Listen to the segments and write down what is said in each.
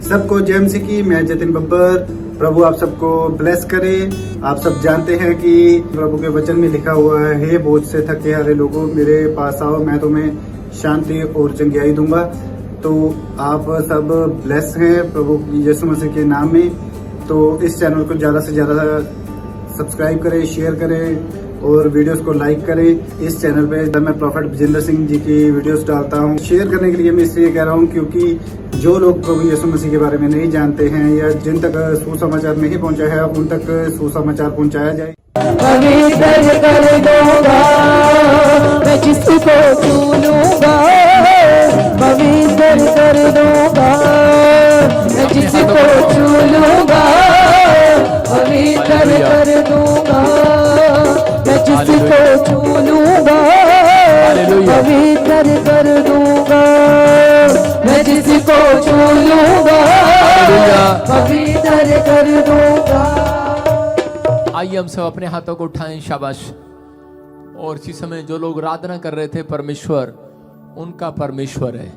सबको जय मसीह की। मैं जतिन बब्बर। प्रभु आप सबको ब्लेस करे। आप सब जानते हैं कि प्रभु के वचन में लिखा हुआ है, हे बोझ से थके हारे लोगों मेरे पास आओ, मैं तुम्हें शांति और चंगियाई दूंगा। तो आप सब ब्लेस हैं प्रभु यीशु मसीह के नाम में। तो इस चैनल को ज़्यादा से ज़्यादा सब्सक्राइब करें, शेयर करें और वीडियोस को लाइक करें। इस चैनल पे मैं प्रॉफेट विजेंद्र सिंह जी की वीडियोस डालता हूँ। शेयर करने के लिए मैं इसलिए कह रहा हूँ क्योंकि जो लोग प्रभु यीशु मसीह के बारे में नहीं जानते हैं या जिन तक सुसमाचार नहीं पहुँचा है, उन तक सुसमाचार पहुँचाया जाए। पवित्र कर दूंगा मैं जिसको चुनूंगा, पवित्र कर दूंगा मैं जिसको चुनूंगा, पवित्र कर दूंगा मैं जिसको चुनूंगा, पवित्र कर दूंगा मैं जिसको चुनूंगा, पवित्र कर दूंगा। आइए हम सब अपने हाथों को उठाएं, शाबाश। और इसी समय जो लोग आराधना कर रहे थे परमेश्वर, उनका परमेश्वर है।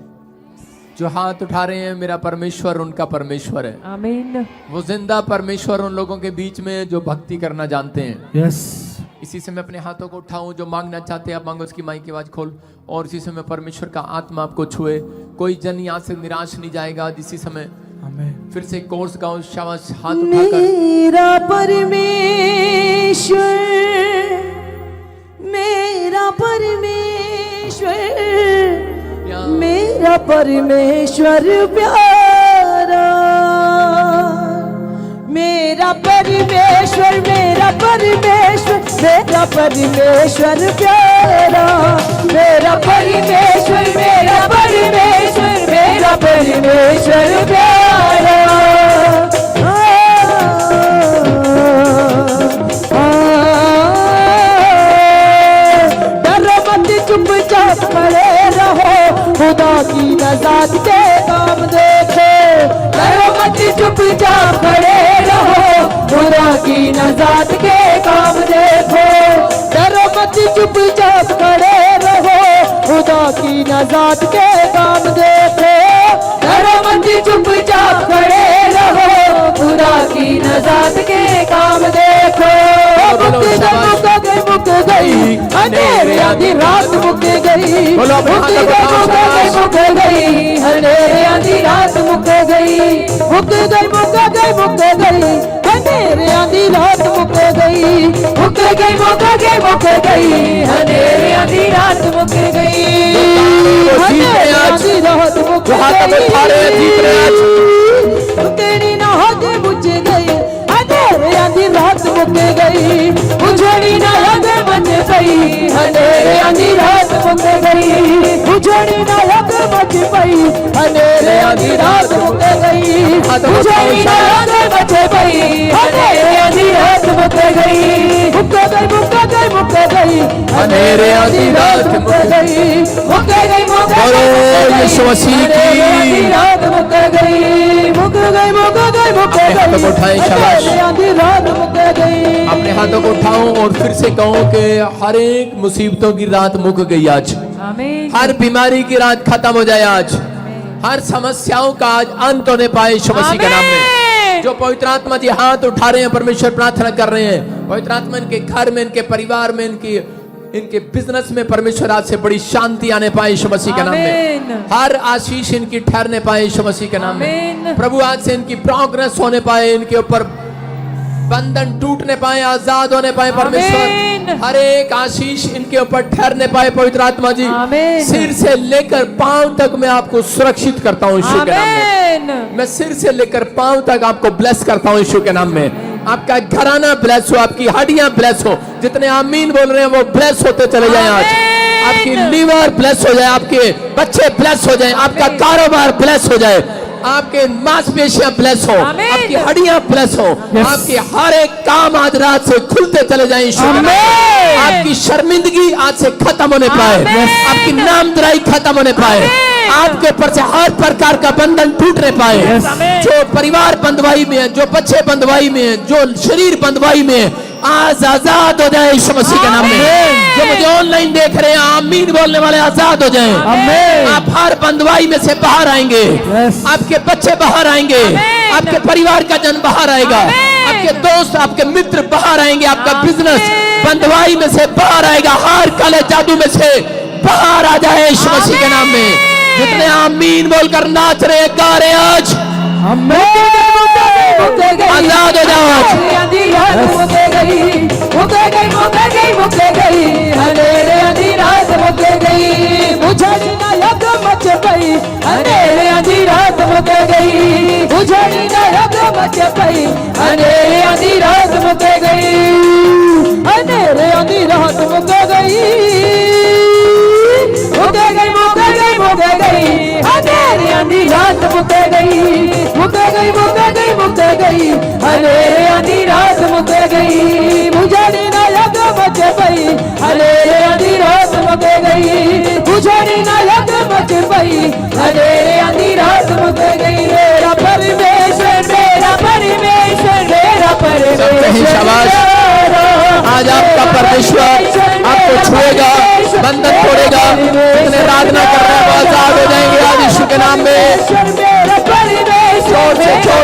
जो हाथ उठा रहे हैं, मेरा परमेश्वर उनका परमेश्वर है। आमीन। वो जिंदा परमेश्वर उन लोगों के बीच में जो भक्ति करना जानते हैं। यस। इसी समय अपने हाथों को उठाऊं, जो मांगना चाहते हैं आप मांगो। उसकी माइक की आवाज खोल। और इसी समय परमेश्वर का आत्मा आपको छुए। कोई जन यहाँ से निराश नहीं जाएगा। इसी समय फिर से कोर्स गाओ, शाबाश। हाथ उठाकर मेरा परमेश्वर, मेरा परमेश्वर, मेरा परमेश्वर प्यारा, मेरा परमेश्वर, मेरा परमेश्वर, मेरा परमेश्वर प्यारा, मेरा परमेश्वर, मेरा परमेश्वर, मेरा परमेश्वर प्यारा। डरो मत, चुपचाप खड़े रहो, खुदा की नज़ात के काम देखो। डरो मत, चुपचाप खड़े रहो, खुदा की नज़ात के काम देखो। डरो मत, चुपचाप खड़े रहो, खुदा की नज़ात के काम देखो। डरो मत, चुपचाप खड़े रहो, खुदा की नज़ात के काम देखो। मुक गई अंधेरे आधी रात, मुक गई, मुक गई अंधेरे आधी रात, मुक गई, मुक गई, मुक गई, मुक गई अंधेरे आधी रात, मुक गई, मुक गई, मुक गई, मुक गई अंधेरे आधी रात, मुक गई, अंधेरे आधी रात, मुक गई, तेरी ना होके बुझ गई अंधेरे आधी रात, मुक गई, बुझड़ी ना लगे मच गई अंधेरे आधी रात, मुक गई, बुझड़ी ना लगे मच गई अंधेरे आधी रात, मुक गई, बुझड़ी ना लगे मच गई अंधेरे आधी रात, मुक गई, मुक गई, मुक गई, मुक गई अंधेरे आधी रात, मुक गई, मुक गई, मुक गई यीशु मसीह की रात, मुक गई, मुक गई, मुक गई, मुक गई, उठाएं, शाबाश। अपने हाथों को उठाऊं और फिर से कहूं कि हर एक मुसीबतों की रात मुक गई आज। हर बीमारी की रात खत्म हो जाए आज। हर समस्याओं का आज अंत होने पाए यीशु मसीह के नाम में। जो पवित्र आत्मा जी हाथ उठा रहे हैं, परमेश्वर प्रार्थना कर रहे हैं, पवित्र आत्मा इनके घर में, इनके परिवार में, इनके बिजनेस में परमेश्वर आज से बड़ी शांति आने पाए यीशु मसीह के नाम में। हर आशीष इनकी ठहरने पाए यीशु मसीह के नाम में। प्रभु आज से इनकी प्रोग्रेस होने पाए, इनके ऊपर बंधन टूटने पाए, आजाद होने पाए परमेश्वर। हर एक आशीष इनके ऊपर ठहरने पाए पवित्र आत्मा जी। सिर से लेकर पांव तक मैं आपको सुरक्षित करता हूँ यीशु के नाम में। मैं सिर से लेकर पांव तक आपको ब्लेस करता हूँ यीशु के नाम में। आपका घराना ब्लेस हो, आपकी हड्डियां ब्लेस हो। जितने आमीन बोल रहे हैं वो ब्लेस होते चले जाएं आज। आपकी लीवर ब्लेस हो जाए, आपके बच्चे ब्लेस हो जाए, आपका कारोबार ब्लेस हो जाए, आपके मांसपेशियां ब्लेस हो, आपकी हड्डियां ब्लेस हो, आपके हर एक काम आज रात से खुलते चले जाएं यीशु के नाम में। आपकी शर्मिंदगी आज से खत्म होने पाए, आपकी नामधराई खत्म होने पाए, आपके ऊपर से हर प्रकार का बंधन टूटने पाए। जो परिवार बंधवाई में है, जो बच्चे बंधवाई में है, जो शरीर बंधवाई में है, आज आजाद हो जाए यीशु मसीह के नाम में। जो मुझे ऑनलाइन देख रहे हैं, आमीन बोलने वाले आजाद हो जाएं। आमीन। आप हर बंदवाई में से बाहर आएंगे। Yes. आपके बच्चे बाहर आएंगे। आपके परिवार का जन बाहर आएगा। आपके दोस्त, आपके मित्र बाहर आएंगे। आपका बिजनेस बंदवाई में से बाहर आएगा। हर काले जादू में से बाहर आ जाए यीशु मसीह के नाम में। जितने आमीन बोलकर नाच रहे हैं, गा रहे हैं, आज आजाद हो जाओ। आज शाबाश। आज आपका परमेश्वर आपको छुएगा, बंधन तोड़ेगा। जितने आराधना कर रहे हैं वो आजाद हो जाएंगे आज यीशु के नाम में। जोर से वो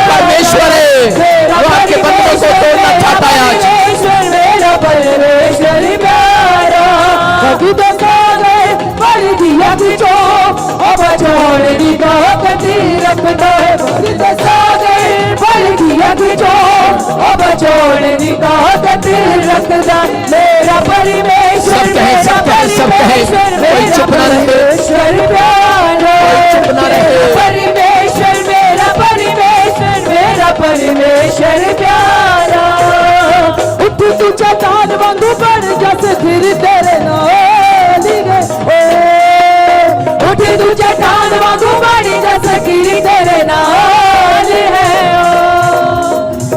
परमेश्वर है, वो आपके बंधनों को तोड़ना चाहता है आज। सब कहे कोई चुप ना रहे, कोई चुप ना रहे। उठ तू चट्टान वांगू बन जस फिर तेरे नाल गए। उठ तू चट्टान वांगू बन जस फिर तेरे नाल है।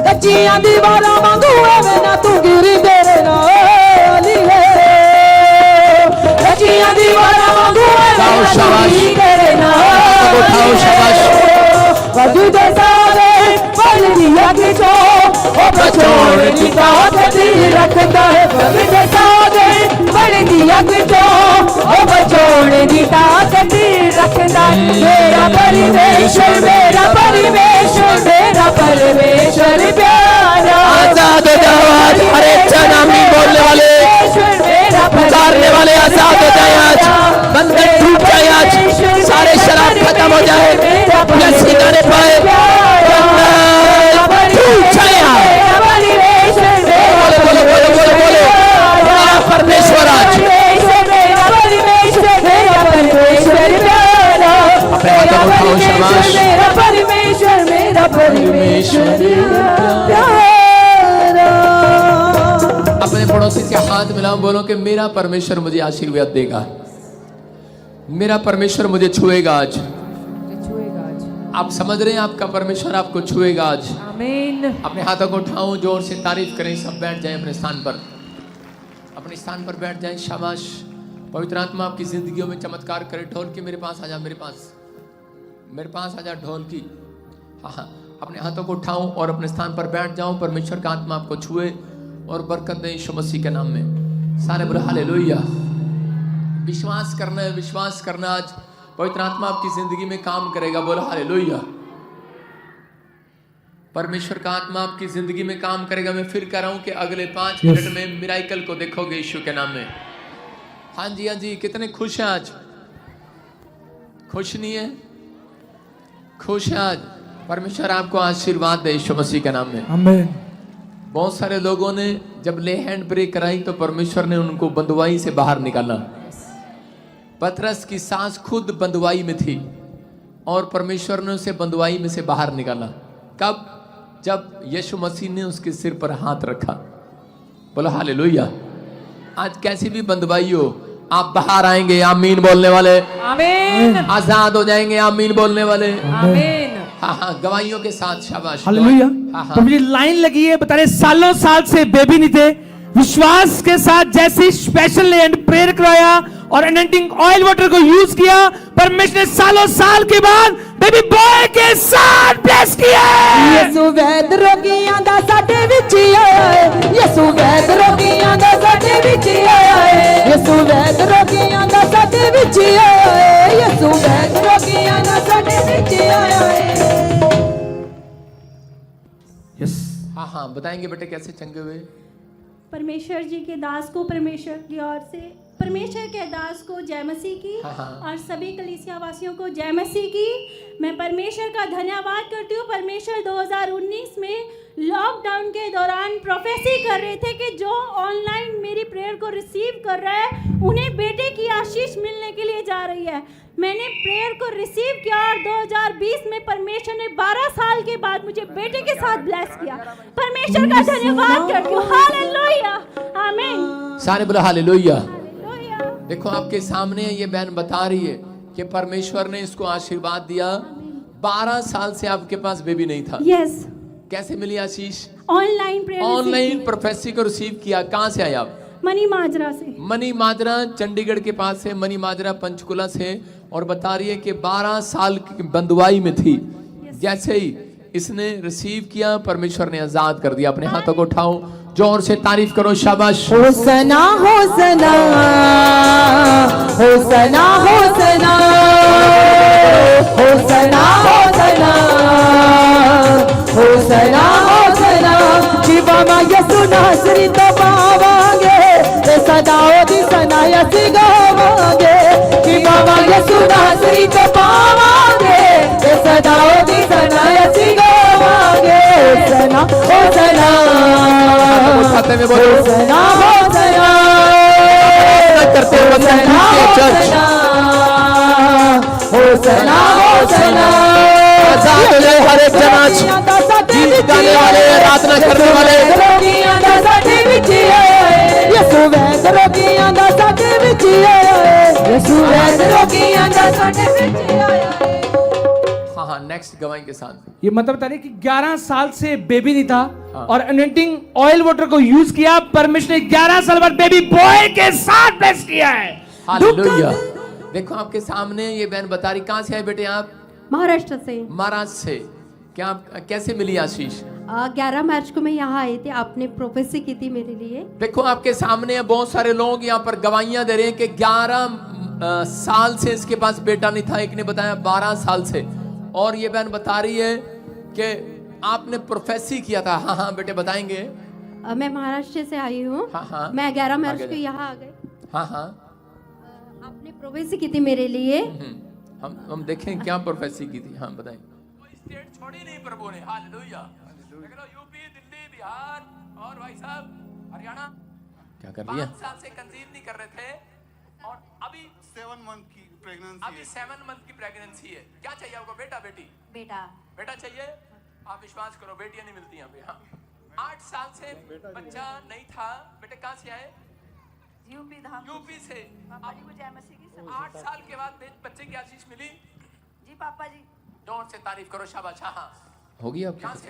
कच्चियां दीवारां वांगू एवें ना तू गिर तेरे नाल है। कच्चियां दीवारां वांगू एवें ना तू गिर तेरे नाल। उठाओ शाबाश। वजू दे सारे पल दिया कि जो बचोड़ की ताकत रखता है। वजू दे सारे पल दिया कि जो बचोड़ की ताकत रखता है। मेरा परमेश्वर, मेरा परमेश्वर, मेरा परमेश्वर प्यारा। आजाद हो जाओ आज। हर एक जन आमीन बोलने वाले, पुकारने वाले आजाद हो जाए आज। बंधन टूट जाए आज। सारे शराब खत्म हो जाए। यसी गाने पाए टूट जाए आज। बोलो बोलो बोलो बोलो बोलो परमेश्वर आज। अपने हाथों को उठाओ शाबाश। मेरा परमेश्वर, मेरा परमेश्वर प्यारा। अपने पड़ोसी से हाथ मिलाओ, बोलो कि मेरा परमेश्वर मुझे आशीर्वाद देगा, मेरा परमेश्वर मुझे छुएगा आज। आप समझ रहे हैं आपका परमेश्वर आपको छुएगा आज। आमीन। अपने हाथों को उठाओ, जोर से तारीफ करें। सब बैठ जाएं अपने स्थान पर, अपने स्थान पर बैठ जाएं। शाबाश। पवित्र आत्मा आपकी जिंदगियों में चमत्कार करे। ढोल की मेरे पास आ जा, मेरे पास आ जा ढोल की। हाँ, अपने हाथों को उठाओ और अपने स्थान पर बैठ जाओ। परमेश्वर का आत्मा आपको छुए और बरकत दे यीशु मसीह के नाम में। सारे बोलो हालेलुया। विश्वास करना है, विश्वास करना। आज पवित्र आत्मा आपकी जिंदगी में काम करेगा। बोलो हालेलुया। परमेश्वर का आत्मा आपकी जिंदगी में काम करेगा। मैं फिर कह रहा हूं कि अगले 5 मिनट में मिराइकल को देखोगे यीशु के नाम में। हाँ जी, हाँ जी। कितने खुश हैं आज? खुश नहीं है? खुश है आज। परमेश्वर आपको आशीर्वाद दे यीशु मसीह के नाम में। आमीन। बहुत सारे लोगों ने जब ले हैंड ब्रेक कराई तो परमेश्वर ने उनको बंधुआई से बाहर निकाला। पतरस की सांस खुद बंधुआई में थी और परमेश्वर ने उसे बंधुआई में से बाहर निकाला। कब? जब यीशु मसीह ने उसके सिर पर हाथ रखा। बोलो हालेलुया। आज कैसी भी बंधुआई हो, आप बाहर आएंगे। आमीन बोलने वाले आमीन। आजाद हो जाएंगे। आमीन बोलने वाले आमीन। हाँ हाँ, गवाहियों के साथ। शाबाश। हालेलुया। हाँ हाँ। तो मुझे लाइन लगी है, बता रहे सालों साल से बेबी नहीं थे। विश्वास के साथ जैसे स्पेशल एंड प्रेयर करवाया और अनॉइंटिंग ऑयल वाटर को यूज किया, परमेश्वर ने सालों साल के बाद बेबी बॉय के साथ ब्लेस किया। यीशु वैद रोगियां दा साडे विच आया है। यीशु वैद रोगियां दा साडे विच यसु वैद रोगियां दा साडे विच आया है यसु वैद रोगियां दा साडे विच आया है यस हाँ हाँ बताएंगे बेटे कैसे चंगे हुए। परमेश्वर जी के दास को परमेश्वर की ओर से परमेश्वर के दास को जय मसीह की हाँ। और सभी कलीसिया वासियों को जय मसीह की। मैं परमेश्वर का धन्यवाद करती हूँ। परमेश्वर 2019 में लॉकडाउन के दौरान प्रोफेसी कर रहे थे कि जो ऑनलाइन मेरी प्रेयर को रिसीव कर रहा है उन्हें बेटे की आशीष मिलने के लिए जा रही है। मैंने प्रेयर को रिसीव किया और 2020 में परमेश्वर ने 12 साल के बाद मुझे बेटे के साथ ब्लेस किया। परमेश्वर का धन्यवाद करती हूँ। हालेलुया आमीन। सारे बोलो हालेलुया। हालेलुया। देखो आपके सामने ये बहन बता रही है कि परमेश्वर ने इसको आशीर्वाद दिया। 12 साल से आपके पास बेबी नहीं था। यस। कैसे मिली आशीष? ऑनलाइन प्रेयर ऑनलाइन प्रोफेसी को रिसीव किया। कहाँ से आए आप? मनी माजरा से। मनी माजरा चंडीगढ़ के पास से, मनी माजरा पंचकुला से। और बता रही है कि 12 साल की बंदुआई में थी। जैसे ही इसने रिसीव किया परमेश्वर ने आजाद कर दिया। अपने हाथों को उठाओ, जोर से तारीफ करो, शाबाश। होसना होसना होसना होसना होसना होसना होसना होसना शिवा मा यसु नासरी तो पावांगे ते सदाओ दी सनायस गावांगे शिवा मा यसु नासरी तो पावांगे ते सदाओ दी सनायस गावांगे होसना होसना खाते में बोलो होसना होसना करते हुए चर्च होसना होसना आजाद हो जाए हर एक जनाज, गीत गाने वाले, आराधना करने वाले। रोगियां दा साडे विच आया है यसु वैद रोगियां दा साडे विच आया है यसु वैद रोगियां दा साडे विच आया है। हाँ हाँ नेक्स्ट गवाही के साथ। ये मतलब बता रहे कि 11 साल से बेबी नहीं था हाँ। और अनॉइंटिंग ऑयल वाटर को यूज किया। परमेश्वर ने 11 साल बाद बेबी बॉय के साथ ब्लेस किया है। हालेलुया। देखो आपके सामने ये बहन बता रही। कहाँ से आए बेटे आप? महाराष्ट्र से। महाराष्ट्र से। क्या आप कैसे मिली आशीष? 11 मार्च को मैं यहाँ आई थी। आपने प्रोफेसी की थी मेरे लिए। देखो आपके सामने बहुत सारे लोग यहाँ पर गवाहियां दे रहे हैं कि 11 साल से इसके पास बेटा नहीं था। एक ने बताया 12 साल से। और ये बहन बता रही है कि आपने प्रोफेसी किया था। हाँ हाँ बेटे बताएंगे। मैं महाराष्ट्र से आई हूँ। हाँ, हाँ। मैं 11 मार्च आगे को यहाँ आ गई। हाँ हाँ आपने प्रोफेसी की थी मेरे लिए। हम देखें क्या प्रोफेसी की थी। हाँ बताएं। कोई स्टेट छोड़ी नहीं प्रभु ने। हालेलुया। देख लो यूपी, दिल्ली, बिहार और भाई साहब हरियाणा क्या कर रही है? 5 साल से कंसीव नहीं कर रहे थे और अभी 7 मंथ की प्रेगनेंसी अभी 7 मंथ की प्रेगनेंसी है। क्या चाहिए आपको? बेटा बेटी? बेटा। बेटा चाहिए। आप विश्वास करो बेटियां नहीं मिलती यहाँ पे। हाँ 8 साल से बच्चा नहीं था। बेटे कहाँ से आए? यूपी से। 8 साल के बाद बच्चे की आशीष मिली। जी पापा जी। जोर से तारीफ करो, शाबाश। हाँ होगी आपकी? कहाँ से?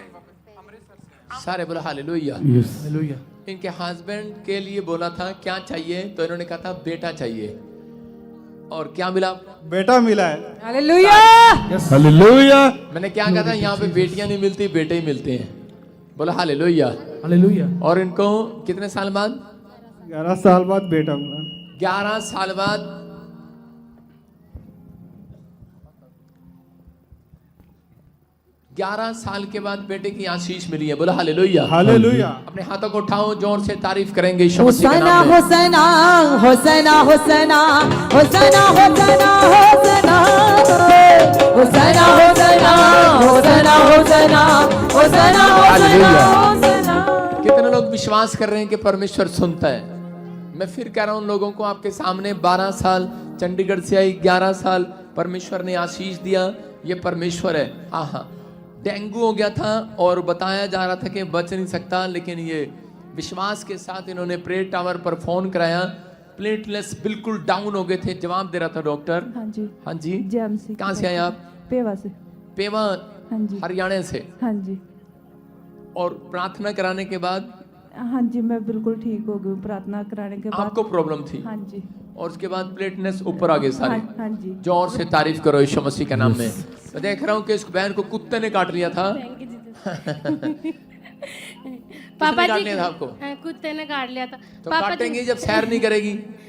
अमृतसर से। सारे बोला हालेलुया। हालेलुया। इनके हस्बैंड के लिए बोला था क्या चाहिए, तो इन्होंने कहा था बेटा चाहिए। और क्या मिला? बेटा मिला है। Hallelujah hallelujah. मैंने क्या कहा था? यहाँ पे बेटियां नहीं मिलती, बेटे ही मिलते हैं। बोला हालेलुया। हालेलुया। और इनको कितने साल बाद? 11 साल बाद बेटा मिला। 11 साल बाद 11 साल के बाद बेटे की आशीष मिली है। बोला हालेलुया। हालेलुया। अपने हाथों को उठाओ, जोर से तारीफ करेंगे यीशु मसीह के होसना नाम में। होसना होसना होसना होसना होसना होसना होसना होसना होसना होसना होसना हालेलुया। होसना। कितने लोग विश्वास कर रहे हैं कि परमेश्वर सुनता है? मैं फिर कह रहा हूं लोगों को, आपके सामने 12 साल चंडीगढ़ से आई, 11 साल परमेश्वर ने आशीष दिया। ये परमेश्वर है। हाँ हाँ डेंगू हो गया था और बताया जा रहा था कि बच नहीं सकता, लेकिन ये विश्वास के साथ इन्होंने प्रेयर टावर पर फोन कराया। प्लेटलेट्स बिल्कुल डाउन हो गए थे। जवाब दे रहा था डॉक्टर। हाँ जी। हाँ जी। जेएमसी। कहाँ से आए आप? पेवा से। पेवा। हाँ जी। हरियाणा से। हाँ जी। और प्रार्थना कराने के बाद हाँ जी मैं बिल्कुल ठीक हो गई प्रार्थना कराने के बाद। आपको प्रॉब्लम थी? हाँ जी। और उसके बाद प्लेटलेट्स ऊपर आ गए सारे। हाँ जी। जोर से तारीफ करो यीशु मसीह के नाम में। मैं देख रहा हूँ कि इस बहन को कुत्ते ने काट लिया था। पापा काट जी लिया था आपको? कुत्ते ने काट लिया था। तो पापा काटेंगे जब सैर नहीं करेगी।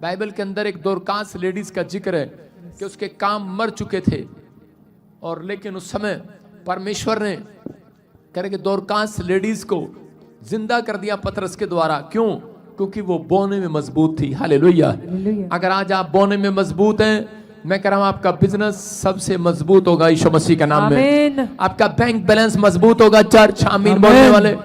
बाइबल के अंदर एक दोरकास लेडीज का जिक्र है कि उसके काम मर चुके थे, और लेकिन उस समय परमेश्वर ने करे कि दोरकास लेडीज को जिंदा कर दिया पतरस के द्वारा। क्यों? क्योंकि वो बोने में मजबूत थी। हालेलुया। अगर आज आप बोने में मजबूत हैं, मैं कह रहा हूं आपका बिजनेस सबसे मजबूत होगा यीशु मसीह के नाम में। आपका बैंक बैलेंस मजबूत होगा। चर्च आमीन बोलने वाले,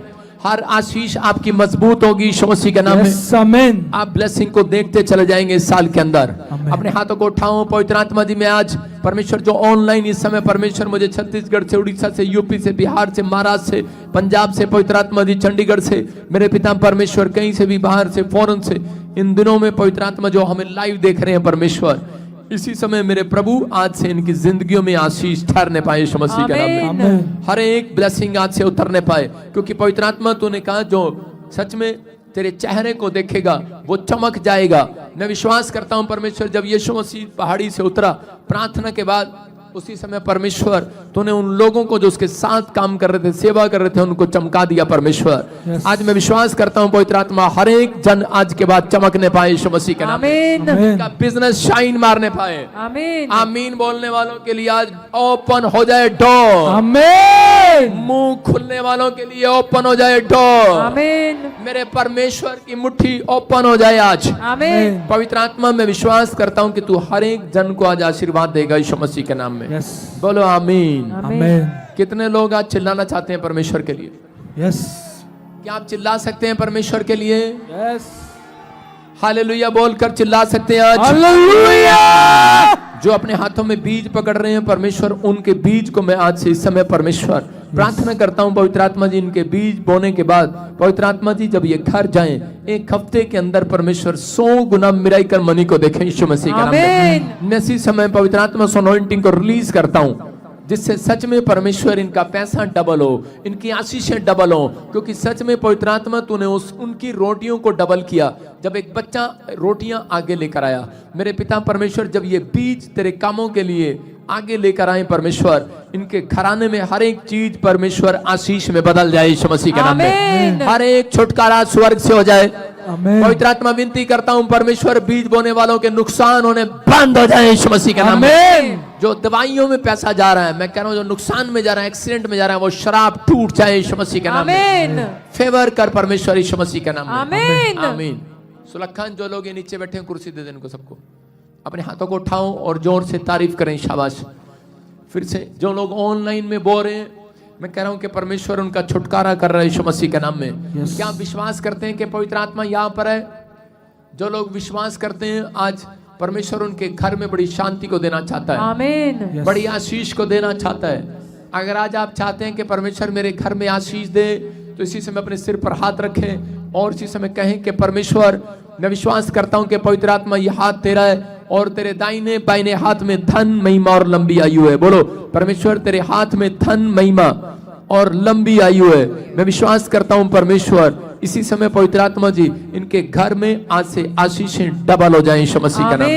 हर आशीष आपकी मजबूत होगी यीशु मसीह के नाम में। आमीन। आप ब्लेसिंग को देखते चले जाएंगे इस साल के अंदर। अपने हाथों को उठाओ। पवित्र आत्मा जी, मैं आज परमेश्वर जो ऑनलाइन इस समय परमेश्वर मुझे छत्तीसगढ़ से, उड़ीसा से, यूपी से, बिहार से, महाराष्ट्र से, पंजाब से, पवित्र आत्मा जी चंडीगढ़ से, मेरे पिता परमेश्वर कहीं से भी, बाहर से, फॉरेन से, इन दिनों में पवित्र आत्मा जो हमें लाइव देख रहे हैं परमेश्वर, इसी समय मेरे प्रभु आज से इनकी जिंदगियों में आशीष ठहरने पाए यीशु मसीह के नाम में। हर एक ब्लेसिंग आज से उतरने पाए, क्योंकि पवित्र आत्मा तूने कहा जो सच में तेरे चेहरे को देखेगा वो चमक जाएगा। मैं विश्वास करता हूं परमेश्वर, जब यीशु मसीह पहाड़ी से उतरा प्रार्थना के बाद, उसी समय परमेश्वर तूने उन लोगों को जो उसके साथ काम कर रहे थे, सेवा कर रहे थे, उनको चमका दिया परमेश्वर। आज मैं विश्वास करता हूं पवित्र आत्मा हर एक जन आज के बाद चमकने पाए यीशु मसीह के नाम में, का बिजनेस शाइन मारने पाए। आमीन। आमीन बोलने वालों के लिए आज ओपन हो जाए डोर। आमीन। मुंह खुलने वालों के लिए ओपन हो जाए डोर। आमीन। मेरे परमेश्वर की मुट्ठी ओपन हो जाए आज। आमीन। पवित्र आत्मा में विश्वास करता हूं कि तू हर एक जन को आज आशीर्वाद देगा यीशु मसीह के नाम में। यस। बोलो आमीन। आमीन। कितने लोग आज चिल्लाना चाहते हैं परमेश्वर के लिए? यस। क्या आप चिल्ला सकते हैं परमेश्वर के लिए? यस। हालेलुया बोलकर चिल्ला सकते हैं आज? हालेलुया। जो अपने हाथों में बीज पकड़ रहे हैं परमेश्वर, उनके बीज को मैं आज से इस समय परमेश्वर प्रार्थना करता हूं पवित्र आत्मा जी, इनके बीज बोने के बाद पवित्र आत्मा जी जब ये घर जाएं, एक हफ्ते के अंदर परमेश्वर 100 गुना मिराइकल मनी को देखें यीशु मसीह के नाम में। मैं इसी समय पवित्र आत्मा से अनॉइंटिंग को रिलीज करता हूं, जिससे सच में परमेश्वर इनका पैसा डबल हो, इनकी आशीषें डबल हो, क्योंकि सच में पवित्र आत्मा तूने उनकी रोटियों को डबल किया जब एक बच्चा रोटियां आगे लेकर आया। मेरे पिता परमेश्वर, जब ये बीज तेरे कामों के लिए आगे लेकर आए परमेश्वर, इनके घराने में हर एक चीज परमेश्वर आशीष में बदल जाए यीशु मसीह के नाम में। हर एक छुटकारा स्वर्ग से हो जाए। पवित्र आत्मा विनती करता हूं परमेश्वर, बीज बोने वालों के नुकसान होने बंद हो जाए यीशु मसीह के नाम में। जो दवाइयों में पैसा जा रहा है, मैं कह रहा हूं जो नुकसान में जा रहा है, एक्सीडेंट में जा रहा है, वो शराब टूट जाए यीशु मसीह के नाम में। फेवर कर परमेश्वर यीशु मसीह के नाम में। आमीन। आमीन। सुलखान, जो लोग ये नीचे बैठे हैं कुर्सी दे दें इनको सबको। अपने हाथों को उठाओ और जोर से तारीफ करें। शाबाश। फिर से जो लोग ऑनलाइन में बोल रहे हैं, मैं कह रहा हूं कि परमेश्वर उनका छुटकारा कर रहा है यीशु मसीह के नाम में। क्या आप विश्वास करते हैं कि पवित्र आत्मा यहाँ पर है? जो लोग विश्वास करते हैं, आज परमेश्वर उनके घर में बड़ी शांति को देना चाहता है। आमीन। बड़ी आशीष को देना चाहता है। अगर आज आप चाहते हैं कि परमेश्वर मेरे घर में आशीष दे, तो इसी समय अपने सिर पर हाथ रखें और इसी समय कहें कि परमेश्वर, मैं विश्वास करता हूं कि पवित्र आत्मा ये हाथ तेरा है और तेरे दाहिने बाइने हाथ में धन, महिमा और लंबी आयु है। बोलो परमेश्वर, तेरे हाथ में धन, महिमा और लंबी आयु है। मैं विश्वास करता हूं परमेश्वर, इसी समय पवित्र आत्मा जी इनके घर में आज से आशीषें डबल हो जाएं यीशु मसीह का नाम।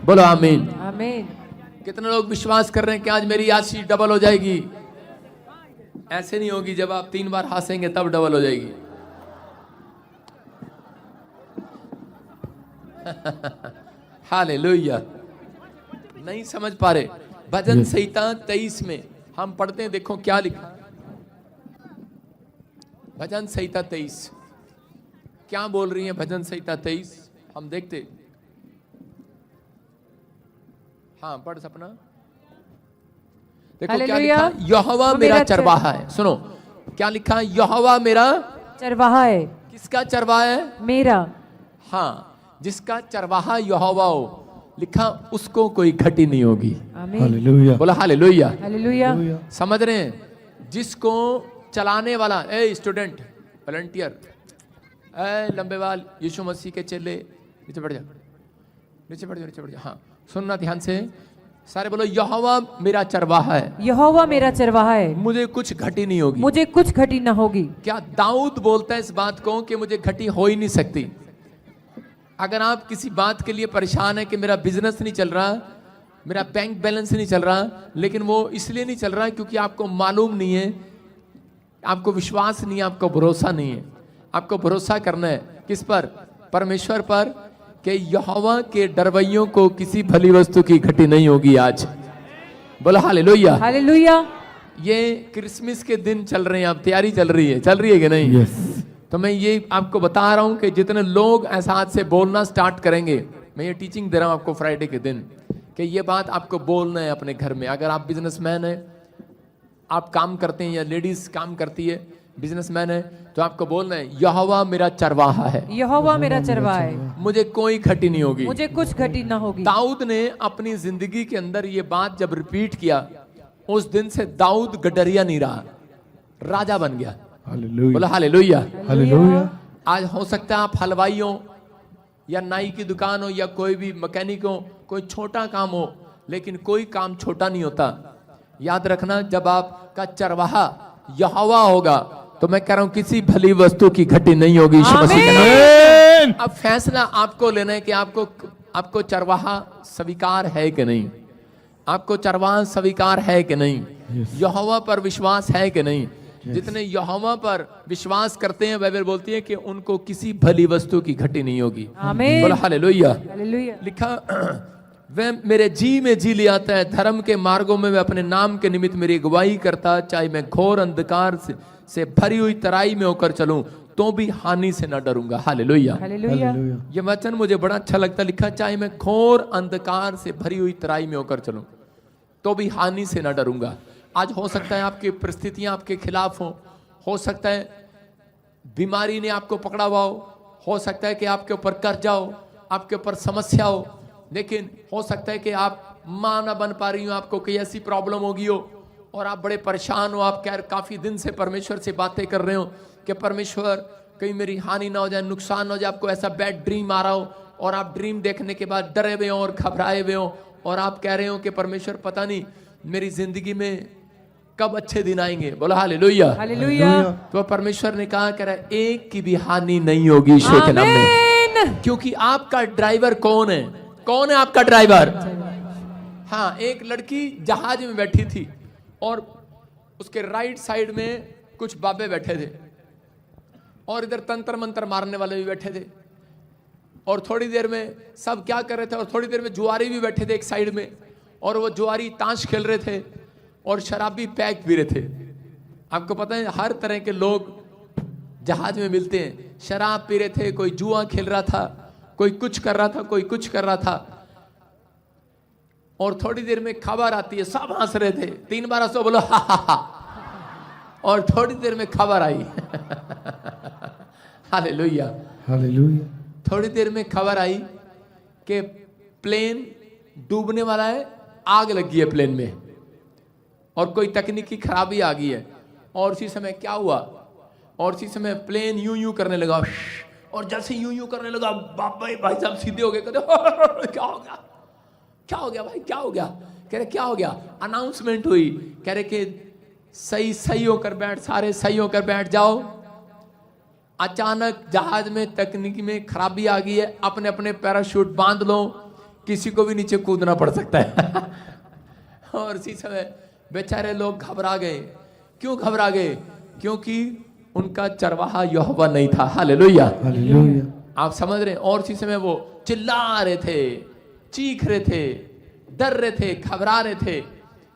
बोलो आमीन। आमीन। कितने लोग विश्वास कर रहे हैं कि आज मेरी आशीष डबल हो जाएगी? ऐसे नहीं होगी, जब आप 3 बार हंसेंगे तब डबल हो जाएगी। हालेलुया। नहीं समझ पा रहे? भजन संहिता 23 में हम पढ़ते हैं, देखो क्या लिखा। भजन संहिता 23 क्या बोल रही है? भजन संहिता 23 हम देखते। हाँ पढ़ सपना। देखो क्या लिखा, यहोवा मेरा चरवाहा है। सुनो क्या लिखा, यहोवा मेरा चरवाहा है। किसका चरवाहा है? मेरा। हाँ, जिसका चरवाहा यहोवा हो, लिखा उसको कोई घटी नहीं होगी। हालेलुया। बोला हालेलुया। हालेलुया। समझ रहे हैं? जिसको चलाने वाला, ए स्टूडेंट, वॉलंटियर, ए लंबे बाल, यीशु मसीह के चेले, नीचे बढ़ जा, नीचे बढ़ जा, नीचे बढ़ जा। हाँ सुनना ध्यान से, सारे बोलो, यहोवा मेरा चरवाहा है। यहोवा मेरा चरवाहा है, मुझे कुछ घटी नहीं होगी। मुझे कुछ घटी ना होगी। क्या दाऊद बोलता है इस बात को कि मुझे घटी हो ही नहीं सकती? अगर आप किसी बात के लिए परेशान है कि मेरा बिजनेस नहीं चल रहा, मेरा बैंक बैलेंस नहीं चल रहा, लेकिन वो इसलिए नहीं चल रहा क्योंकि आपको मालूम नहीं है, आपको विश्वास नहीं है, आपको भरोसा नहीं है। आपको भरोसा करना है किस पर? परमेश्वर पर, कि यहोवा के डरवैयों को किसी भली वस्तु की घटी नहीं होगी आज। बोला हालेलुया। हालेलुया। ये क्रिसमस के दिन चल रहे हैं, अब तैयारी चल रही है कि नहीं? तो मैं ये आपको बता रहा हूं कि जितने लोग ऐसा आज से बोलना स्टार्ट करेंगे, मैं ये टीचिंग दे रहा हूं आपको फ्राइडे के दिन, कि ये बात आपको बोलना है अपने घर में। अगर आप बिजनेसमैन है, आप काम करते हैं, या लेडीज काम करती है, बिजनेसमैन है, तो आपको बोलना है यहोवा मेरा चरवाहा है, यहोवा मेरा चरवाहा है, मुझे कोई घटी नहीं होगी, मुझे कुछ घटी ना होगी। दाऊद ने अपनी जिंदगी के अंदर ये बात जब रिपीट किया, उस दिन से दाऊद गडरिया नहीं रहा, राजा बन गया। बोला हालेलुया। हालेलुया। आज हो सकता है आप हलवाई हो, या नाई की दुकान हो, या कोई भी मैकेनिक हो, कोई छोटा काम हो, लेकिन कोई काम छोटा नहीं होता। याद रखना, जब आपका चरवाहा यहोवा होगा, तो मैं कह रहा हूं किसी भली वस्तु की घटी नहीं होगी यीशु मसीह के नाम में। अब फैसला आपको लेना है कि आपको चरवाहा स्वीकार है कि नहीं, आपको चरवाहा स्वीकार है कि नहीं, यहोवा पर विश्वास है कि नहीं। जितने यहोवा पर विश्वास करते हैं, बाइबल बोलती है कि उनको किसी भली वस्तु की घटी नहीं होगी। आमीन। बोला हालेलुया। हालेलुया। लिखा, वह मेरे जी में जी ले आता है, धर्म के मार्गों में वह अपने नाम के निमित्त मेरी अगुवाई करता, चाहे मैं घोर अंधकार से भरी हुई तराई में होकर चलूं, तो भी हानि से न डरूंगा। हालेलुया। हालेलुया। ये वचन मुझे बड़ा अच्छा लगता। लिखा, चाहे मैं घोर अंधकार से भरी हुई तराई में होकर चलूं, तो भी हानि से न डरूंगा। आज हो सकता है आपकी परिस्थितियां आपके खिलाफ हो सकता है बीमारी ने आपको पकड़ा हुआ हो सकता है कि आपके ऊपर कर्जा हो, आपके ऊपर समस्या हो, लेकिन हो सकता है कि आप मां ना बन पा रही हो, आपको कोई ऐसी प्रॉब्लम होगी हो और आप बड़े परेशान हो। आप काफी दिन से परमेश्वर से बातें कर रहे हो कि परमेश्वर कहीं मेरी हानि ना हो जाए, नुकसान हो जाए, आपको ऐसा बैड ड्रीम आ रहा हो, और आप ड्रीम देखने के बाद डरे हुए हो और घबराए हुए हो, और आप कह रहे हो कि परमेश्वर पता नहीं मेरी जिंदगी में कब अच्छे दिन आएंगे। बोला हालेलुया। हालेलुया। तो परमेश्वर ने कहा, कह रहा एक की भी हानि नहीं होगी यीशु के नाम में, क्योंकि आपका ड्राइवर कौन है? कौन है आपका ड्राइवर? हाँ, एक लड़की जहाज में बैठी थी और उसके राइट साइड में कुछ बाबे बैठे थे, और इधर तंत्र मंत्र मारने वाले भी बैठे थे, और थोड़ी देर में सब क्या कर रहे थे, और थोड़ी देर में जुआरी भी बैठे थे एक साइड में, और वो जुआरी ताश खेल रहे थे और शराबी पैक पी रहे थे। आपको पता है हर तरह के लोग जहाज में मिलते हैं, शराब पी रहे थे, कोई जुआ खेल रहा था, कोई कुछ कर रहा था, कोई कुछ कर रहा था, और थोड़ी देर में खबर आती है, सब हंस रहे थे, 3 बार हंसो, बोलो हा हा हा, और थोड़ी देर में खबर आई हालेलुया। हालेलुया। थोड़ी देर में खबर आई कि प्लेन डूबने वाला है, आग लगी है प्लेन में, और कोई तकनीकी खराबी आ गई है। और उसी समय क्या हुआ, और उसी समय प्लेन यूं यूं करने लगा, और जैसे यूं यूं करने लगा, भाई साहब सीधे हो गए, कहते क्या हो गया, क्या हो गया भाई, क्या हो गया? कह रहे क्या हो गया? अनाउंसमेंट हुई, कह रहे कि सही होकर बैठ, सारे सही होकर बैठ जाओ। अचानक जहाज में तकनीकी में खराबी आ गई है, अपने अपने पैराशूट बांध लो, किसी को भी नीचे कूदना पड़ सकता है और इसी समय बेचारे लोग घबरा गए। क्यों घबरा गए? क्योंकि उनका चरवाहा यहोवा नहीं था। हालेलुया। हालेलुया। आप समझ रहे हैं? और इसी समय वो चिल्ला रहे थे, चीख रहे थे, डर रहे थे, घबरा रहे थे।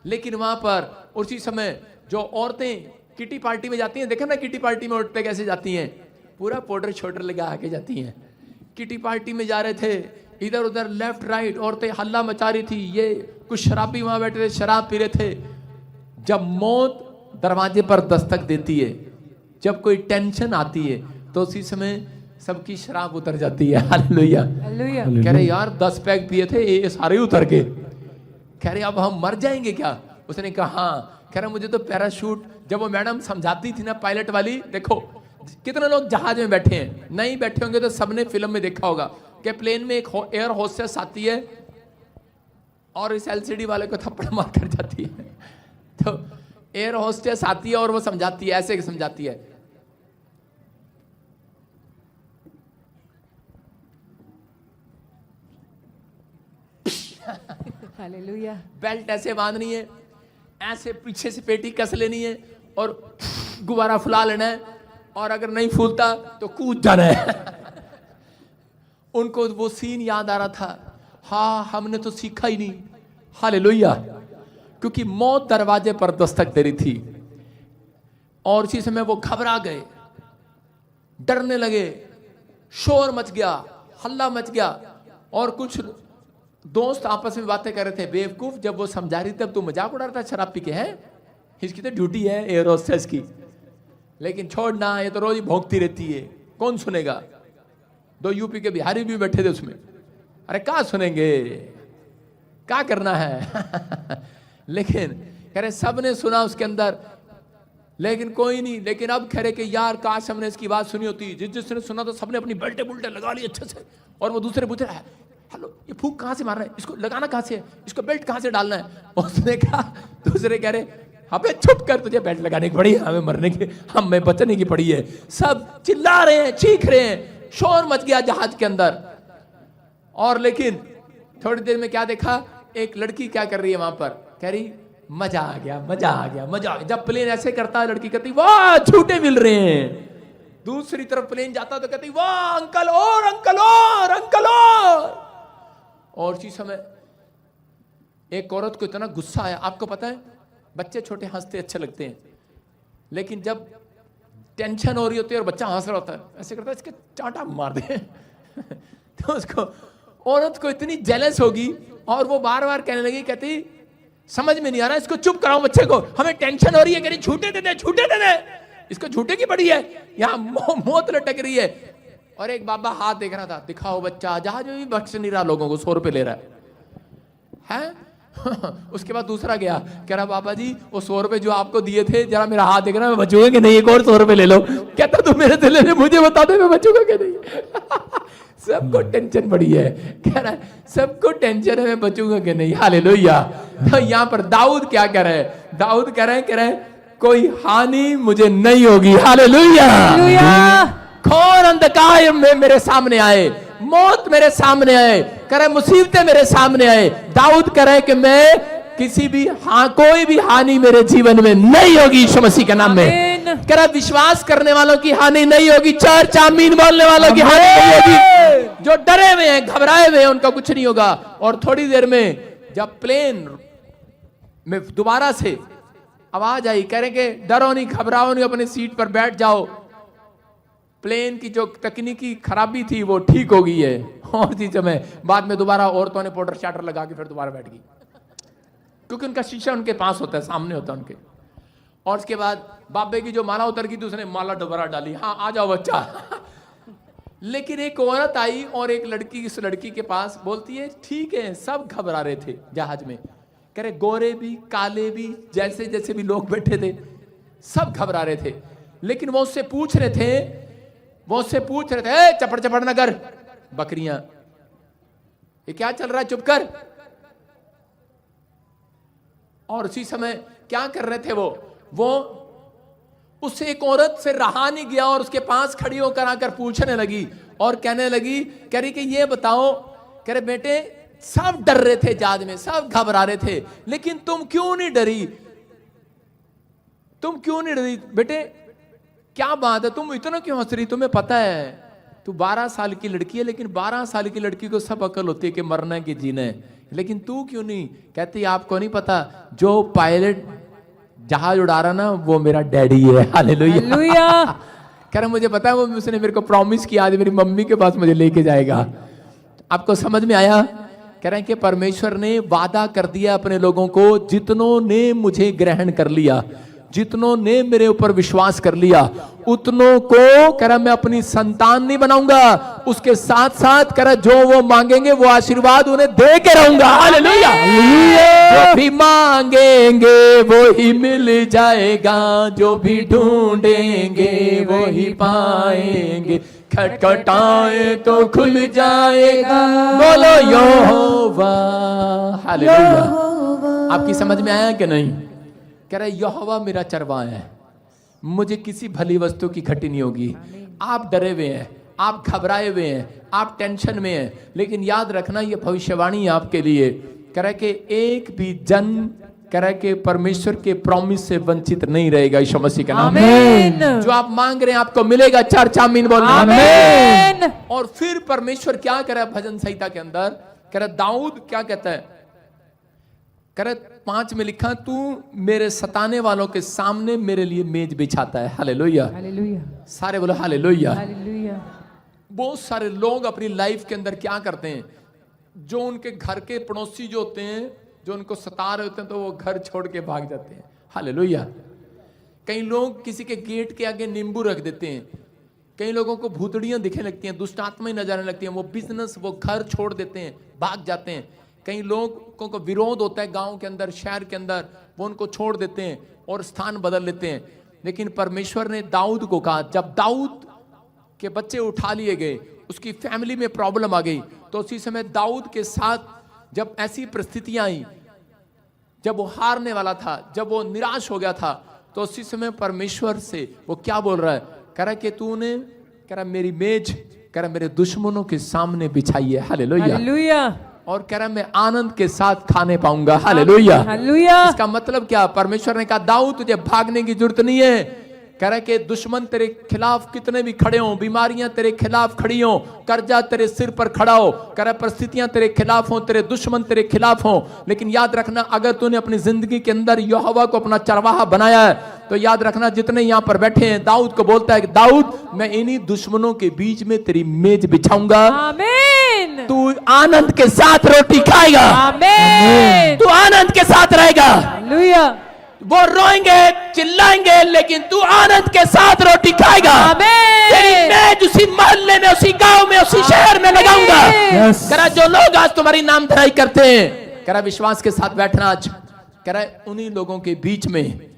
लेकिन वहां पर उसी समय जो औरतें किटी पार्टी में जाती हैं, देखा ना किटी पार्टी में औरतें कैसे जाती हैं, पूरा पाउडर छोडर लगा आके जाती हैं। किटी पार्टी में जा रहे थे, इधर उधर लेफ्ट राइट औरतें हल्ला मचा रही थी, ये कुछ शराबी वहां बैठे थे, शराब पी रहे थे। जब मौत दरवाजे पर दस्तक देती है, जब कोई टेंशन आती है, तो उसी समय सबकी शराब उतर जाती है। हालेलुया। हालेलुया। कह रहे यार 10 पैक पिए थे, ये सारे उतर गए। कह रहे अब हम मर जाएंगे क्या? उसने कहा हाँ। कह रहा मुझे तो पैराशूट, जब वो मैडम समझाती थी ना पायलट वाली, देखो कितने लोग जहाज में बैठे हैं, नहीं बैठे होंगे तो सबने फिल्म में देखा होगा कि प्लेन में एक एयर होस्टेस आती है और इस एलसीडी वाले को थप्पड़ मार कर जाती है। तो एयर होस्टेस आती है और वो समझाती है, ऐसे समझाती है, हालेलुया। बेल्ट ऐसे बांधनी है, ऐसे पीछे से पेटी कस लेनी है और गुब्बारा फुला लेना है, और अगर नहीं फूलता तो कूद जाना है। उनको वो सीन याद आ रहा था, हाँ हमने तो सीखा ही नहीं। हालेलुया। क्योंकि मौत दरवाजे पर दस्तक दे रही थी और इसी समय वो घबरा गए, डरने लगे, शोर मच गया, हल्ला मच गया। और कुछ दोस्त आपस में बातें कर रहे थे, बेवकूफ जब वो समझा रही तब तू मजाक उड़ा रहा था शराब पी के। है इसकी तो ड्यूटी है एयर होस्टेस की, लेकिन छोड़ना, ये तो रोज ही भौंकती रहती है, कौन सुनेगा। 2 यूपी के बिहारी भी बैठे थे उसमें, अरे क्या सुनेंगे, क्या करना है। लेकिन कह रहे सबने सुना उसके अंदर, लेकिन कोई नहीं। लेकिन अब कह रहे कि यार काश हमने इसकी बात सुनी होती। जिसने सुना तो सबने अपनी बेल्टे बुल्टे लगा ली अच्छे से। और वो दूसरे पूछ रहा है, हेलो ये फूंक कहाँ से मार रहा है, इसको लगाना कहाँ से है, इसको बेल्ट कहाँ से डालना है। उसने कहा, दूसरे कह रहे अबे चुप कर, तुझे बेल्ट लगाने की पड़ी है, हमें मरने की, हमें बचने की पड़ी है। सब चिल्ला रहे हैं, चीख रहे हैं, शोर मच गया जहाज के अंदर। और लेकिन थोड़ी देर में क्या देखा, एक लड़की क्या कर रही है वहां पर, कह रही मजा आ गया, मजा आ गया, मजा आ गया। जब प्लेन ऐसे करता है लड़की कहती वाह झूठे मिल रहे हैं। दूसरी तरफ प्लेन जाता तो कहती वाह अंकल और अंकल और अंकल और इसी समय एक औरत को इतना गुस्सा आया। आपको पता है बच्चे छोटे हंसते अच्छे लगते हैं, लेकिन जब टेंशन हो रही होती है और बच्चा हंस रहा होता है, ऐसे करता है इसके चांटा मार दे। तो उसको औरत को इतनी जेलस होगी और वो बार बार कहने लगी, कहती समझ में नहीं आ रहा, इसको चुप कराओ बच्चे को, हमें टेंशन हो रही है, कह रही झूठे दे दे, झूठे दे दे, इसको झूठे की पड़ी है, यहाँ मौत लटक रही है। और एक बाबा हाथ देख रहा था, दिखाओ बच्चा, जहाज में भी बख्श नहीं रहा, लोगों को 100 रुपए ले रहा है। उसके बाद दूसरा गया, कह रहा बाबा जी वो 100 रुपए जो आपको दिए थे, जरा मेरा हाथ देखना, मैं बचूंगा कि नहीं, एक और 100 रुपए ले लो। कहता तू मेरे से ले ले, मुझे बता दे मैं बचूंगा कि नहीं। सबको टेंशन पड़ी है, कह रहा है सबको टेंशन है मैं बचूंगा कि नहीं। हालेलुया। तो यहाँ पर दाऊद क्या कह रहे हैं, दाऊद कह रहे हैं कोई हानि मुझे नहीं होगी। हालेलुया। घोर अंधकार में मेरे सामने आए, मौत मेरे सामने आए, करे मुसीबतें मेरे सामने आए, दाऊद करे कि मैं किसी भी कोई भी हानि मेरे जीवन में नहीं होगी यीशु मसीह के नाम में। करे विश्वास करने वालों की हानि नहीं होगी, चर्च आमीन बोलने वालों की हानि नहीं होगी। जो डरे हुए हैं, घबराए हुए हैं, उनका कुछ नहीं होगा। और थोड़ी देर में जब प्लेन में दोबारा से आवाज आई, कह रहे कि डरो नहीं, घबराओ नहीं, अपनी सीट पर बैठ जाओ, प्लेन की जो तकनीकी खराबी थी वो ठीक हो गई है। और इसी समय बाद में दोबारा औरतों ने पाउडर शाटर लगा के फिर दोबारा बैठ गई, क्योंकि उनका शीशा उनके पास होता है, सामने होता है उनके। और उसके बाद बाबे की जो माला उतर गई तो उसने माला दोबारा डाली, हाँ आ जाओ बच्चा। लेकिन एक औरत आई और एक लड़की इस लड़की के पास बोलती है ठीक है, सब घबरा रहे थे जहाज में, कह रहे गोरे भी काले भी जैसे जैसे भी लोग बैठे थे सब घबरा रहे थे। लेकिन वो उससे पूछ रहे थे चपड़ चपड़ न कर, बकरियां ये क्या चल रहा है, चुप कर। और उसी समय क्या कर रहे थे वो उससे एक औरत से रहा नहीं गया और उसके पास खड़ी होकर आकर पूछने लगी और कहने लगी, कह रही कि ये बताओ, कह रहे बेटे सब डर रहे थे जहाज में, सब घबरा रहे थे, लेकिन तुम क्यों नहीं डरी, तुम क्यों नहीं डरी बेटे, क्या बात है, तुम इतना क्यों हंस रही, तुम्हें पता है तू 12 साल की लड़की है, लेकिन 12 साल की लड़की को सब अकल होती है कि मरना है कि जीना है, लेकिन तू क्यों नहीं। कहती आपको नहीं पता, जो पायलट जहाज उड़ा रहा ना वो मेरा डैडी है। हालेलुया। कह रहा मुझे पता है, वो उसने मेरे को प्रॉमिस किया आज मेरी मम्मी के पास मुझे लेके जाएगा। आपको समझ में आया? कह रहे हैं कि परमेश्वर ने वादा कर दिया अपने लोगों को, जितनों ने मुझे ग्रहण कर लिया, जितनों ने मेरे ऊपर विश्वास कर लिया, उतनों को कह रहा मैं अपनी संतान नहीं बनाऊंगा, उसके साथ साथ कह रहा जो वो मांगेंगे वो आशीर्वाद उन्हें दे के रहूंगा। हालेलुया। जो भी मांगेंगे वो ही मिल जाएगा, जो भी ढूंढेंगे वो ही पाएंगे, खटखटाए तो खुल जाएगा, बोलो यहोवा। हालेलुया। आपकी समझ में आया कि नहीं? कह रहा यहोवा मेरा चरवाहा है, मुझे किसी भली वस्तु की घटी नहीं होगी। आप डरे हुए हैं, आप घबराए हुए हैं, आप टेंशन में हैं, लेकिन याद रखना ये भविष्यवाणी आपके लिए। कह रहा कि एक भी जन कह रहा है कि परमेश्वर के प्रॉमिस से वंचित नहीं रहेगा यीशु मसीह के नाम में। आमीन। जो आप मांग रहे हैं आपको मिलेगा। चर्च आमीन बोलना। आमीन। और फिर परमेश्वर क्या कह रहा है भजन संहिता के अंदर, कह रहा दाऊद क्या कहता है, कह रहा 5 में लिखा, तू मेरे सताने वालों के सामने मेरे लिए मेज बिछाता है। हालेलुया। हालेलुया। सारे बोलो हालेलुया। हालेलुया। बहुत सारे लोग अपनी लाइफ के अंदर क्या करते हैं, जो उनके घर के पड़ोसी जो होते हैं, जो उनको सता रहे होते हैं, तो वो घर छोड़ के भाग जाते हैं। हालेलुया। कई लोग किसी के गेट के आगे नींबू रख देते हैं, कई लोगों को भूतड़ियां दिखने लगती हैं, दुष्ट आत्माएं नजर आने लगती हैं, वो बिजनेस वो घर छोड़ देते हैं, भाग जाते हैं। कई लोगों को विरोध होता है गांव के अंदर, शहर के अंदर, वो उनको छोड़ देते हैं और स्थान बदल लेते हैं। लेकिन परमेश्वर ने दाऊद को कहा, जब दाऊद के बच्चे उठा लिए गए, उसकी फैमिली में प्रॉब्लम आ गई, तो उसी समय दाऊद के साथ जब ऐसी परिस्थितियां आई, जब वो हारने वाला था, जब वो निराश हो गया था, तो उसी समय परमेश्वर से वो क्या बोल रहा है, कह रहा कि तूने, कह रहा मेरी मेज, कह रहा मेरे दुश्मनों के सामने बिछाई है। हालेलुया। हालेलुया। और कह रहा मैं आनंद के साथ खाने पाऊंगा। हालेलुया। हालेलुया। इसका मतलब क्या, परमेश्वर ने कहा दाऊद तुझे भागने की जरूरत नहीं है। कह रहा कि दुश्मन तेरे खिलाफ कितने भी खड़े हों, बीमारियां तेरे खिलाफ खड़ी हों, कर्जा तेरे सिर पर खड़ा हो, कह रहा परिस्थितियां तेरे खिलाफ हों, तेरे दुश्मन तेरे खिलाफ हों, लेकिन याद रखना अगर तूने अपनी जिंदगी के अंदर यहोवा को अपना चरवाहा बनाया है, तो याद रखना जितने यहां पर बैठे हैं, दाऊद को बोलता है कि दाऊद मैं इन्हीं दुश्मनों के बीच में तेरी मेज बिछाऊंगा। आमीन। तू आनंद के साथ रोटी खाएगा। आमीन। तू आनंद के साथ रहेगा। हालेलुया। वो रोएंगे चिल्लाएंगे, लेकिन तू आनंद के साथ रोटी खाएगा। आमीन। तेरी मेज उसी मोहल्ले में, उसी गांव में, उसी शहर में लगाऊंगा। कह रहा जो लोग आज तुम्हारी नाम धराई करते हैं, कह रहा विश्वास के साथ बैठना आज, कह रहा उन्हीं लोगों के बीच में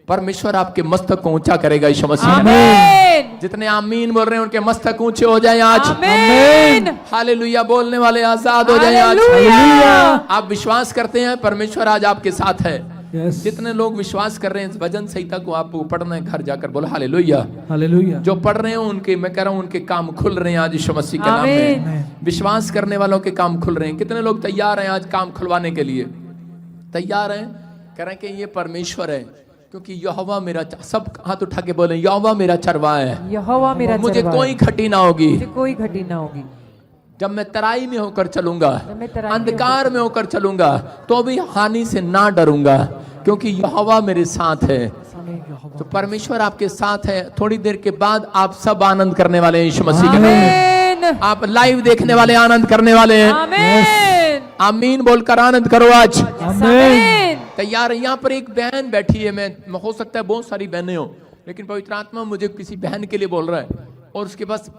परमेश्वर आपके मस्तक को ऊंचा करेगा यीशु मसीह। आमीन। जितने आमीन बोल रहे हैं उनके मस्तक ऊंचे हो जाए आज। आमीन। हालेलुया बोलने वाले आजाद हो जाए आज। हालेलुया। आप विश्वास करते हैं परमेश्वर आज आपके साथ है। Yes. जितने लोग विश्वास कर रहे हैं इस भजन संहिता को आपको पढ़ना है, घर जाकर बोलो हालेलुया। हालेलुया। जो पढ़ रहे हैं उनके, मैं कह रहा हूं उनके काम खुल रहे हैं आज यीशु मसीह के नाम में। विश्वास करने वालों के काम खुल रहे हैं। कितने लोग तैयार हैं आज काम खुलवाने के लिए? तैयार हैं? कह रहे हैं कि ये परमेश्वर है, क्योंकि यहोवा मेरा, सब हाथ उठा के बोले यहोवा मेरा चरवाहा है, यहोवा मेरा मुझे चरवाहा कोई है। खटी ना होगी। मुझे कोई घटी ना होगी। जब मैं तराई में होकर चलूंगा, मैं तराई में अंधकार में होकर चलूंगा, तो भी हानि से ना डरूंगा, क्योंकि यहोवा मेरे साथ है। तो परमेश्वर आपके साथ है। थोड़ी देर के बाद आप सब आनंद करने वाले हैं यीशु मसीह के नाम में। आमीन। आप लाइव देखने वाले आनंद करने वाले हैं। आमीन। आमीन बोलकर आनंद करो आज। आमीन। तैयार है? यहाँ पर एक बहन बैठी है, मैं हो सकता है बहुत सारी बहनें हो, लेकिन पवित्र आत्मा मुझे किसी बहन के लिए बोल रहा है, और उसके पास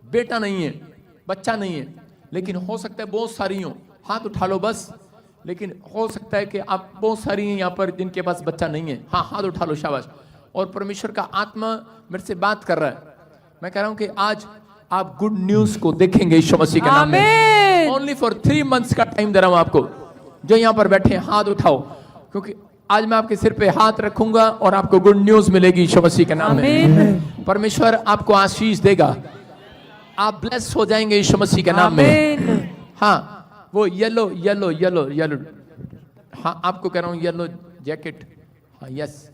बेटा नहीं है, बच्चा नहीं है, लेकिन हो सकता है बहुत सारी हो। हाथ उठा लो बस। लेकिन हो सकता है कि आप बहुत सारी हैं यहाँ पर जिनके पास बच्चा नहीं है। हाँ, हाथ उठा लो, शाबाश। और परमेश्वर का आत्मा मेरे से बात कर रहा है। मैं कह रहा हूँ कि आज आप गुड न्यूज को देखेंगे यीशु मसीह के नाम में। ओनली फॉर 3 months का टाइम दे रहा हूँ आपको। जो यहाँ पर बैठे हैं हाथ उठाओ, क्योंकि आज मैं आपके सिर पे हाथ रखूंगा और आपको गुड न्यूज मिलेगी यीशु मसीह के नाम में। परमेश्वर आपको आशीष देगा, आप ब्लेस हो जाएंगे यीशु मसीह के नाम में। हाँ, वो येलो येलो येलो येलो, हाँ आपको कह रहा हूँ येलो जैकेट। हाँ, यस।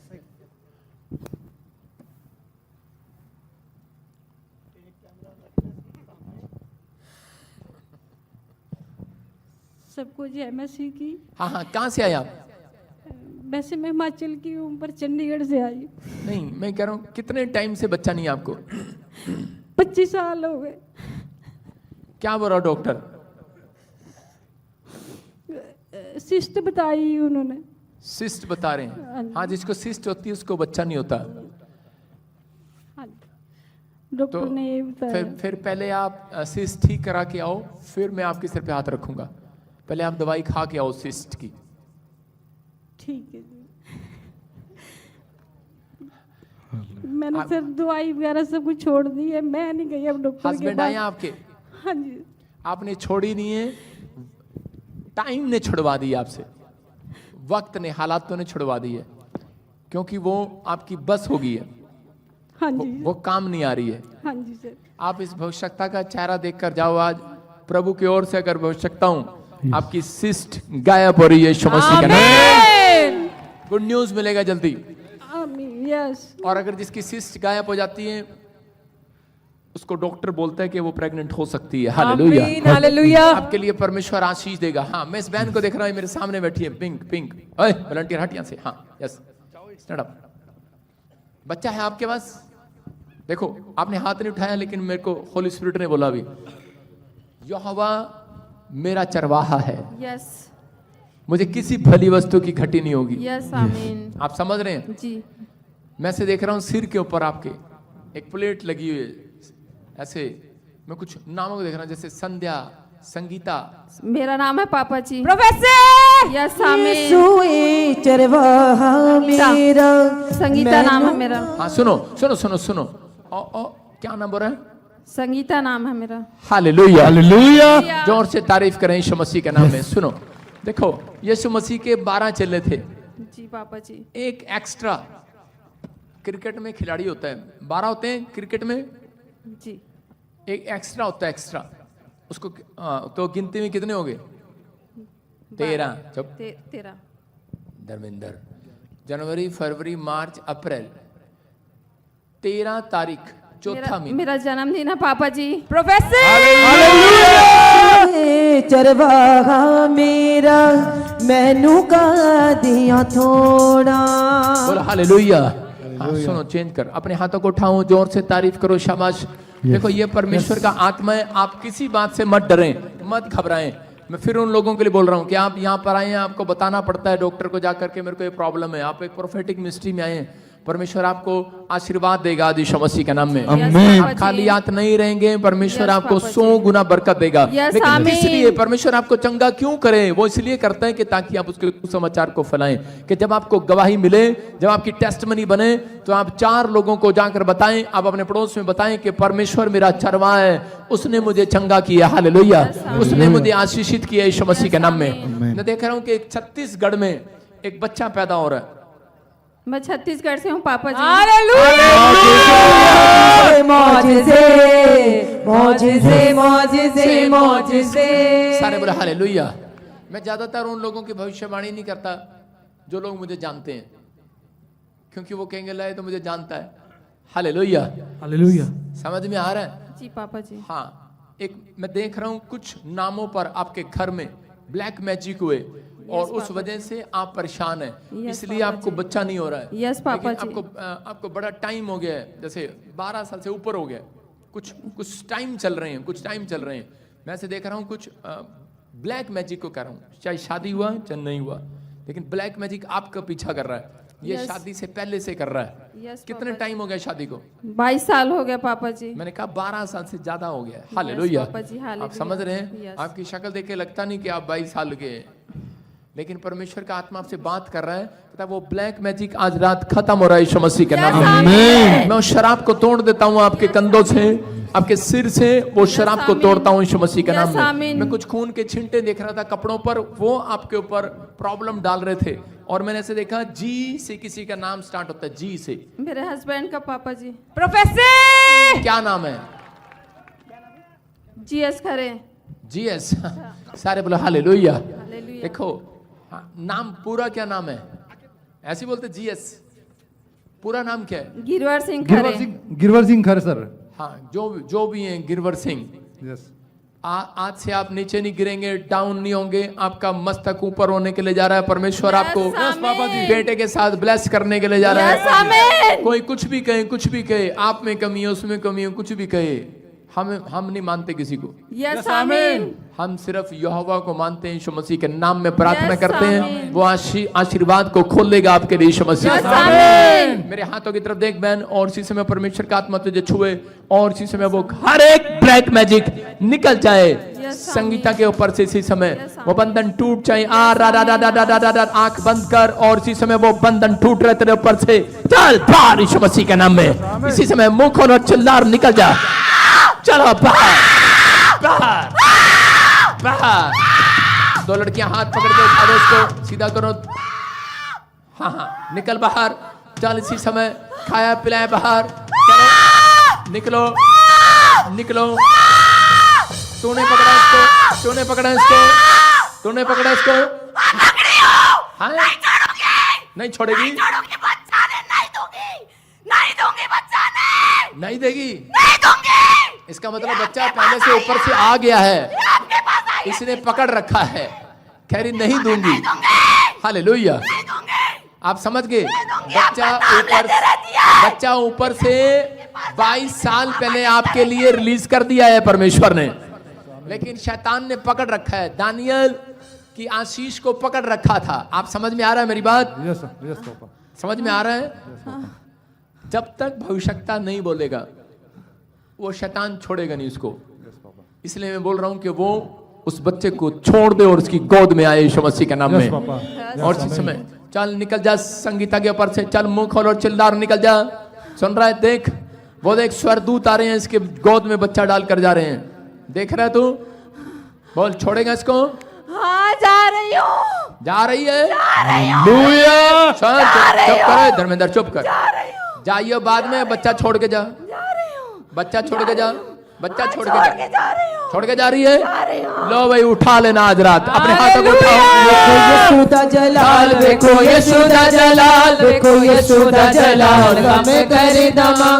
सबको जय मसीह की। हाँ हाँ, कहाँ से आए आप? वैसे मैं हिमाचल की हूँ, पर चंडीगढ़ से आई हूँ। नहीं, मैं कह रहा हूँ कितने टाइम से बच्चा नहीं है आपको? 25 साल हो गए। क्या बोल रहा डॉक्टर? सिस्ट बताई उन्होंने। सिस्ट बता रहे हैं? हाँ, जिसको सिस्ट होती है उसको बच्चा नहीं होता। डॉक्टर तो ने ये बताया। फिर पहले आप सिस्ट ठीक करा के आओ, फिर मैं आपके सिर पे हाथ रखूंगा। पहले आप दवाई खा के आओ सिस्ट की। ठीक है जी। मैंने सर दवाई वगैरह सब कुछ छोड़ दी है, मैं नहीं गई अब डॉक्टर के हस्बैंड पास। आए आपके? हाँ जी। आपने छोड़ी नहीं है, टाइम ने छुड़वा दी आपसे, वक्त ने, हालातों ने छुड़वा दी है, क्योंकि वो आपकी बस हो गई है। हाँ जी। वो काम नहीं आ रही है। हाँ जी सर। आप इस भविष्यता का चेहरा देखकर जाओ आज। प्रभु की ओर से अगर भविष्यता हूं, आपकी सिस्ट गायब हो रही है यीशु मसीह के नाम में। गुड न्यूज मिलेगा जल्दी। आमीन। यस। और अगर जिसकी सिस्ट गायब हो जाती है उसको डॉक्टर बोलता है कि वो प्रेग्नेंट हो सकती है। Hallelujah, hallelujah. आपके लिए परमेश्वर आशीष देगा। हाँ, मैं इस बहन को देख रहा हूँ, मेरे सामने बैठी है, पिंक पिंक। ओए वॉलंटियर हट यहाँ से। हाँ यस, स्टैंड अप। बच्चा है आपके पास? देखो आपने हाथ नहीं उठाया, लेकिन मेरे को होली स्पिरिट ने बोला अभी, यहोवा मेरा चरवाहा है, यस। मुझे किसी भली वस्तु की घटी नहीं होगी। यस। आमीन। आप समझ रहे हैं? जी। मैं से देख रहा हूँ सिर के ऊपर आपके एक प्लेट लगी हुई है, ऐसे मैं कुछ नामों को देख रहा हूँ, जैसे संध्या, संगीता। मेरा नाम है पापा जी। प्रोफेसर। यस। आमीन। यीशु चरवाहा मेरा, संगीता नाम है मेरा। हाँ सुनो सुनो सुनो सुनो। ओ क्या नाम बोल रहे हैं? संगीता नाम है मेरा। Hallelujah, hallelujah. जोर से तारीफ करें यीशु मसीह के नाम में। सुनो, देखो यीशु मसीह के 12 चेले थे। जी पापा जी। एक एक्स्ट्रा, क्रिकेट में खिलाड़ी होता है 12 होते हैं क्रिकेट में, जी। एक एक्स्ट्रा होता है, एक्स्ट्रा उसको तो गिनती में कितने हो गए? 13। जब 13। धर्मेंद्र, जनवरी फरवरी मार्च अप्रैल, 13 तारीख चौथा महीना। मेरा जन्मदिन है पापा जी। चरवाहा मेरा मैनू का दिया थोड़ा। बोलो हालेलुया। हाँ, सुनो, चेंज कर, अपने हाथों को उठाओ, जोर से तारीफ करो, शाबाश। देखो ये परमेश्वर का आत्मा है। आप किसी बात से मत डरें, मत घबराएं। मैं फिर उन लोगों के लिए बोल रहा हूँ कि आप यहाँ पर आए हैं, आपको बताना पड़ता है डॉक्टर को जाकर के मेरे को ये प्रॉब्लम है। आप एक प्रोफेटिक मिनिस्ट्री में आए हैं, परमेश्वर आपको आशीर्वाद देगा यीशु मसीह के नाम में। आप खाली हाथ नहीं रहेंगे, परमेश्वर आपको 100 गुना बरकत देगा। लेकिन इसलिए परमेश्वर आपको चंगा क्यों करे? वो इसलिए करता है कि ताकि आप उसके सुसमाचार को फैलाएं, कि जब आपको गवाही मिले, जब आपकी टेस्टमनी बने, तो आप 4 लोगों को जाकर बताएं, आप अपने पड़ोस में बताएं कि परमेश्वर मेरा चरवाहा है, उसने मुझे चंगा किया। हालेलुया, उसने मुझे आशीषित किया यीशु मसीह के नाम में। मैं देख रहा हूँ कि छत्तीसगढ़ में एक बच्चा पैदा हो रहा है। मैं छत्तीसगढ़ से हूँ पापा जी। सारे बोले हालेलुया। मैं ज्यादातर उन लोगों की भविष्यवाणी नहीं करता जो लोग मुझे जानते हैं, क्योंकि वो कहेंगे लाए तो मुझे जानता है। Hallelujah, hallelujah. समझ में आ रहा है? जी पापा जी। हाँ, एक मैं देख रहा हूँ कुछ नामों पर आपके घर में ब्लैक मैजिक हुए और उस वजह से आप परेशान हैं, इसलिए आपको बच्चा नहीं हो रहा है। यस पापा जी। आपको बड़ा टाइम हो गया है, जैसे 12 साल से ऊपर हो गया, कुछ टाइम चल रहे हैं। मैं ऐसे देख रहा हूँ कुछ ब्लैक मैजिक को कर रहा हूँ, चाहे शादी हुआ चाहे नहीं हुआ, लेकिन ब्लैक मैजिक आपका पीछा कर रहा है। ये शादी से पहले से कर रहा है। कितने टाइम हो गया शादी को? 22 साल हो गया पापा जी। मैंने कहा 12 साल से ज्यादा हो गया। हालेलुया। आप समझ रहे हैं? यस। आपकी शक्ल देख के लगता नहीं कि आप 22 साल के, लेकिन परमेश्वर का आत्मा आपसे बात कर रहा है, कहता वो ब्लैक मैजिक आज रात खत्म हो रहा है यीशु मसीह के नाम में। मैं उस शराब को तोड़ देता हूँ आपके कंधों से, आपके सिर से वो शराब को तोड़ता हूँ यीशु मसीह के नाम में। मैं कुछ खून के छिंटे देख रहा था कपड़ों पर, वो आपके ऊपर प्रॉब्लम डाल रहे थे, और मैंने ऐसे देखा जी से किसी का नाम स्टार्ट होता है, जी से। मेरे हस्बैंड का पापा जी। प्रोफेसर क्या नाम है? GS खरे। GS। सारे बोलो हालेलुया। देखो नाम पूरा क्या नाम है? ऐसे बोलते GS, पूरा नाम क्या है? गिरवर सिंह खरे। गिरवर सिंह खरे सर। हाँ, जो भी हैं, गिरवर सिंह। यस। आज से आप नीचे नहीं गिरेंगे, डाउन नहीं होंगे, आपका मस्तक ऊपर होने के लिए जा रहा है। परमेश्वर आपको बेटे के साथ ब्लेस करने के लिए जा रहा है। कोई कुछ भी कहे, आप में कमी है, उसमें कमी है, कुछ भी कहे, हम नहीं मानते किसी को। यस आमीन। हम सिर्फ यहोवा को मानते हैं, यीशु मसीह के नाम में प्रार्थना करते हैं, वो आशीर्वाद को खोलेगा आपके लिए यीशु मसीह। मेरे हाथों की तरफ देख बहन, और इसी समय परमेश्वर का आत्मा तुझे छुए, और इसी समय वो हर एक ब्लैक मैजिक निकल जाए संगीता के ऊपर से। इसी समय वो बंधन टूट जाए। आंख बंद कर, और इसी समय वो बंधन टूट रहे तेरे ऊपर से। चल बाहर यीशु मसीह के नाम में। इसी समय मुंह खोल और चिल्ला, निकल जा। चलो बाहर बाहर बाहर। 2 लड़कियां हाथ पकड़ के उठा दो, उसको सीधा करो। हाँ, निकल बाहर। चल इसी समय खाया पिलाया बाहर। चलो निकलो। तूने पकड़ा इसको। हाँ? नहीं छोड़ेगी, नहीं छोड़ूंगी बच्चा ने, नहीं दूंगी, नहीं दूंगी बच्चा ने, नहीं देगी। नहीं दूंगी। इसका मतलब बच्चा पहले से ऊपर से आ गया है, ये आपके पास आई है, इसने पकड़ रखा है, कह रही नहीं दूंगी। नहीं दूंगी, हालेलुया, नहीं दूंगी। आप समझ गए। दूंगी, बच्चा अपना नाम ऊपर लेते रहती है। बच्चा ऊपर से 22 साल पहले आपके लिए रिलीज कर दिया है परमेश्वर ने, लेकिन शैतान ने पकड़ रखा है। दानियल की आशीष को पकड़ रखा था। आप समझ में आ रहा है मेरी बात? Yes sir, yes papa. समझ में आ रहा है? जब तक भविष्यता नहीं बोलेगा वो शैतान छोड़ेगा नहीं उसको। इसलिए मैं बोल रहा हूं कि वो उस बच्चे को छोड़ दे और उसकी गोद में आए यीशु मसीह के नाम यस में। पापा। और इस समय चल निकल जा संगीता के ऊपर से, चल मुंह खोल और चिल्ला और निकल जा। सुन रहा है? देख वो देख स्वर्गदूत आ रहे हैं, इसके गोद में बच्चा डाल कर जा रहे हैं। देख रहा है तू? बोल छोड़ेगा इसको? हाँ जा रही हूँ, जा रही है। हालेलुया। चुप कर धर्मेंद्र, चुप कर। जाइए बाद में, बच्चा छोड़ के जा, जा रही हूँ, बच्चा छोड़ के जा, बच्चा छोड़ के छोड़ जा। के जा रही हूँ, छोड़ के जा रही है। जा रही हूँ। लो भाई उठा लेना आज रात, अपने हाथों को उठाओ। यीशु दा जलाल, देखो यीशु दा जलाल, देखो यीशु दा जलाल, हमें करे दमा।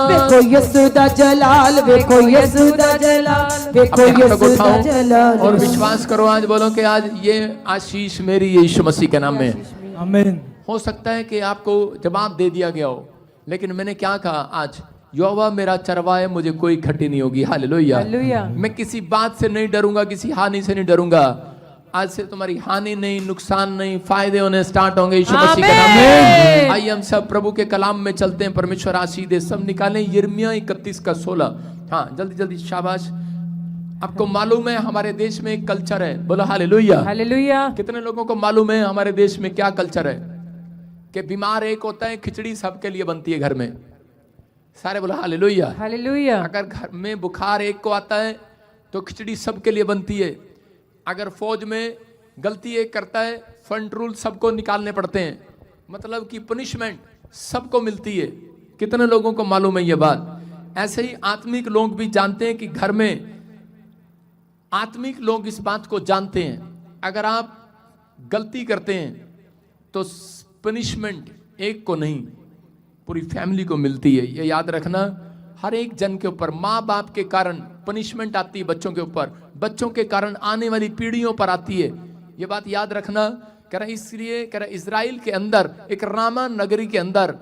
देखो यीशु दा जलाल, देखो यीशु दा जलाल, देखो अपने हाथों को यीशु दा उठाओ जलाल। और विश्वास करो। आज बोलो कि आज ये आशीष मेरी यीशु मसीह के नाम में। आमीन। हो सकता है कि आपको जवाब दे दिया गया हो, लेकिन मैंने क्या कहा आज? यहोवा मेरा चरवाहा है, मुझे कोई खटी नहीं होगी। हालेलुया। मैं किसी बात से नहीं डरूंगा, किसी हानि से नहीं डरूंगा। आज से तुम्हारी हानि नहीं, नुकसान नहीं, फायदे होने स्टार्ट होंगे यीशु मसीह के नाम में। आइए हम सब प्रभु के कलाम में चलते हैं। परमेश्वर आशीष दे। सब निकालें यिर्मयाह 31 का 16। हाँ जल्दी जल्दी, शाबाश। आपको मालूम है हमारे देश में एक कल्चर है, बोलो हालेलुया। हालेलुया। कितने लोगों को मालूम है हमारे देश में क्या कल्चर है? कि बीमार एक होता है, खिचड़ी सबके लिए बनती है घर में। सारे बोलो हालेलुया। हालेलुया। अगर घर में बुखार एक को आता है तो खिचड़ी सबके लिए बनती है। अगर फौज में गलती एक करता है, फंड रूल सबको निकालने पड़ते हैं, मतलब कि पनिशमेंट सबको मिलती है। कितने लोगों को मालूम है ये बात? ऐसे ही आत्मिक लोग भी जानते हैं कि घर में, आत्मिक लोग इस बात को जानते हैं, अगर आप गलती करते हैं तो पनिशमेंट एक को नहीं पूरी फैमिली को मिलती है। ये याद रखना। हर एक जन के ऊपर, माँ बाप के कारण पनिशमेंट आती है, बच्चों के ऊपर, बच्चों के कारण आने वाली पीढ़ियों पर आती है। ये बात याद रखना। कह रहा इसलिए कह रहा इजराइल के अंदर एक रामा नगरी के अंदर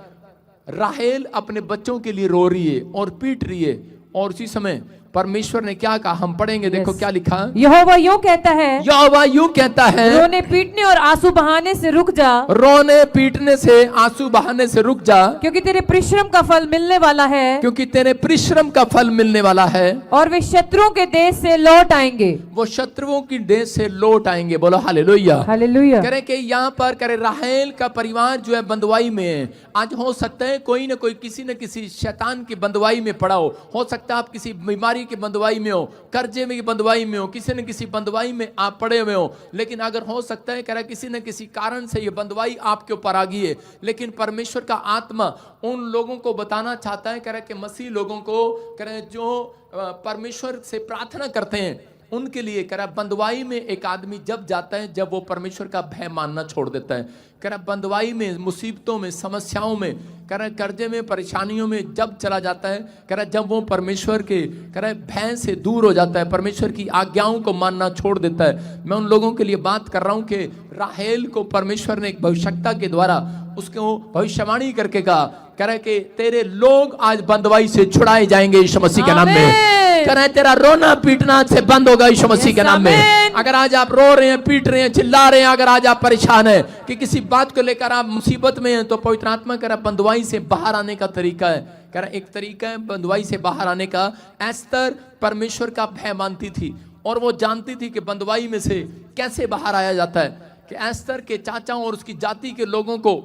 राहेल अपने बच्चों के लिए रो रही है और पीट रही है। और उसी समय परमेश्वर ने क्या कहा, हम पढ़ेंगे। देखो क्या लिखा। यहोवा यूं कहता है, यहोवा यूं कहता है, रोने पीटने और आंसू बहाने से रुक जा, रोने पीटने से, आंसू बहाने से रुक जा, क्योंकि तेरे परिश्रम का फल मिलने वाला है, क्योंकि तेरे परिश्रम का फल मिलने वाला है। और वे शत्रुओं के देश से लौट आएंगे, वो शत्रुओं की देश से लौट आएंगे। बोलो हालेलुया। हालेलुया। करे कि यहाँ पर करे राहेल का परिवार जो है बंदवाई में है। आज हो सकता है कोई ना कोई किसी न किसी शैतान की बंदवाई में पड़ा हो सकता है आप किसी बीमारी की बंदवाई में हो, कर्जे में की बंदवाई में हो, किसी न किसी बंदवाई में आप पड़े हुए हो। लेकिन अगर हो सकता है कह रहा किसी न किसी कारण से ये बंदवाई आपके ऊपर आ गई है, लेकिन परमेश्वर का आत्मा उन लोगों को बताना चाहता है, कह रहा कि मसीह लोगों को, कह रहे जो परमेश्वर से प्रार्थना करते हैं उनके लिए, कह रहा बंदवाई में एक आदमी जब जाता है, जब वो परमेश्वर का भय मानना छोड़ देता है। कह रहा बंदवाई में, मुसीबतों में, समस्याओं में, कह रहा कर्जे में, परेशानियों में जब चला जाता है, कह रहा जब वो परमेश्वर के, कह रहा भय से दूर हो जाता है, परमेश्वर की आज्ञाओं को मानना छोड़ देता है। मैं उन लोगों के लिए बात कर रहा हूं कि राहेल को परमेश्वर ने एक भविष्यता के द्वारा उसको भविष्यवाणी करके कहा, कह रहा कि तेरे लोग आज बंदवाई से छुड़ाए जाएंगे यीशु मसीह के नाम में। कह रहा है तेरा रोना पीटना से बंद होगा यीशु मसीह के नाम में। अगर आज आप रो रहे हैं, पीट रहे हैं, चिल्ला रहे हैं, अगर आज आप परेशान हैं कि किसी बात को लेकर आप मुसीबत में हैं, तो पवित्र आत्मा कह रहा बंदवाई से बाहर आने का तरीका है। कह रहा एक तरीका है बंदवाई से बाहर आने का। एस्तर परमेश्वर का भय मानती थी और वो जानती थी कि बंदवाई में से कैसे बाहर आया जाता है। कि एस्तर के चाचा और उसकी जाति के लोगों को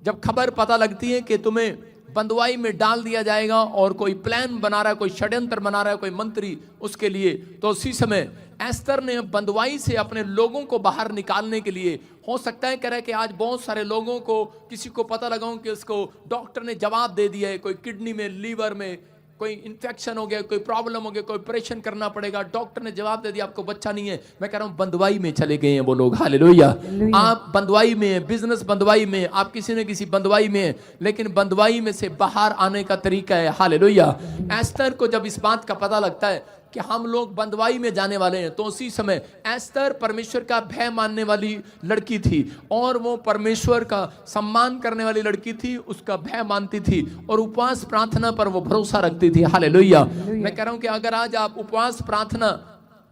जब खबर पता लगती है कि तुम्हें बंदवाई में डाल दिया जाएगा और कोई प्लान बना रहा है, कोई षड्यंत्र बना रहा है, कोई मंत्री उसके लिए, तो उसी समय एस्तर ने बंदवाई से अपने लोगों को बाहर निकालने के लिए, हो सकता है कह रहा है कि आज बहुत सारे लोगों को, किसी को पता लगा कि उसको डॉक्टर ने जवाब दे दिया है, कोई किडनी में, लीवर में कोई इन्फेक्शन हो गया, कोई प्रॉब्लम हो गया, कोई ऑपरेशन करना पड़ेगा, डॉक्टर ने जवाब दे दिया आपको बच्चा नहीं है। मैं कह रहा हूं बंदवाई में चले गए हैं वो लोग, हालेलुया। आप बंदवाई में हैं, बिजनेस बंदवाई में, आप किसी न किसी बंदवाई में हैं, लेकिन बंदवाई में से बाहर आने का तरीका है, हालेलुया। एस्तर को जब इस बात का पता लगता है कि हम लोग बंदवाई में जाने वाले हैं, तो उसी समय एस्तर परमेश्वर का भय मानने वाली लड़की थी और वो परमेश्वर का सम्मान करने वाली लड़की थी, उसका भय मानती थी और उपवास प्रार्थना पर वो भरोसा रखती थी, हालेलुया। मैं कह रहा हूं कि अगर आज आप उपवास प्रार्थना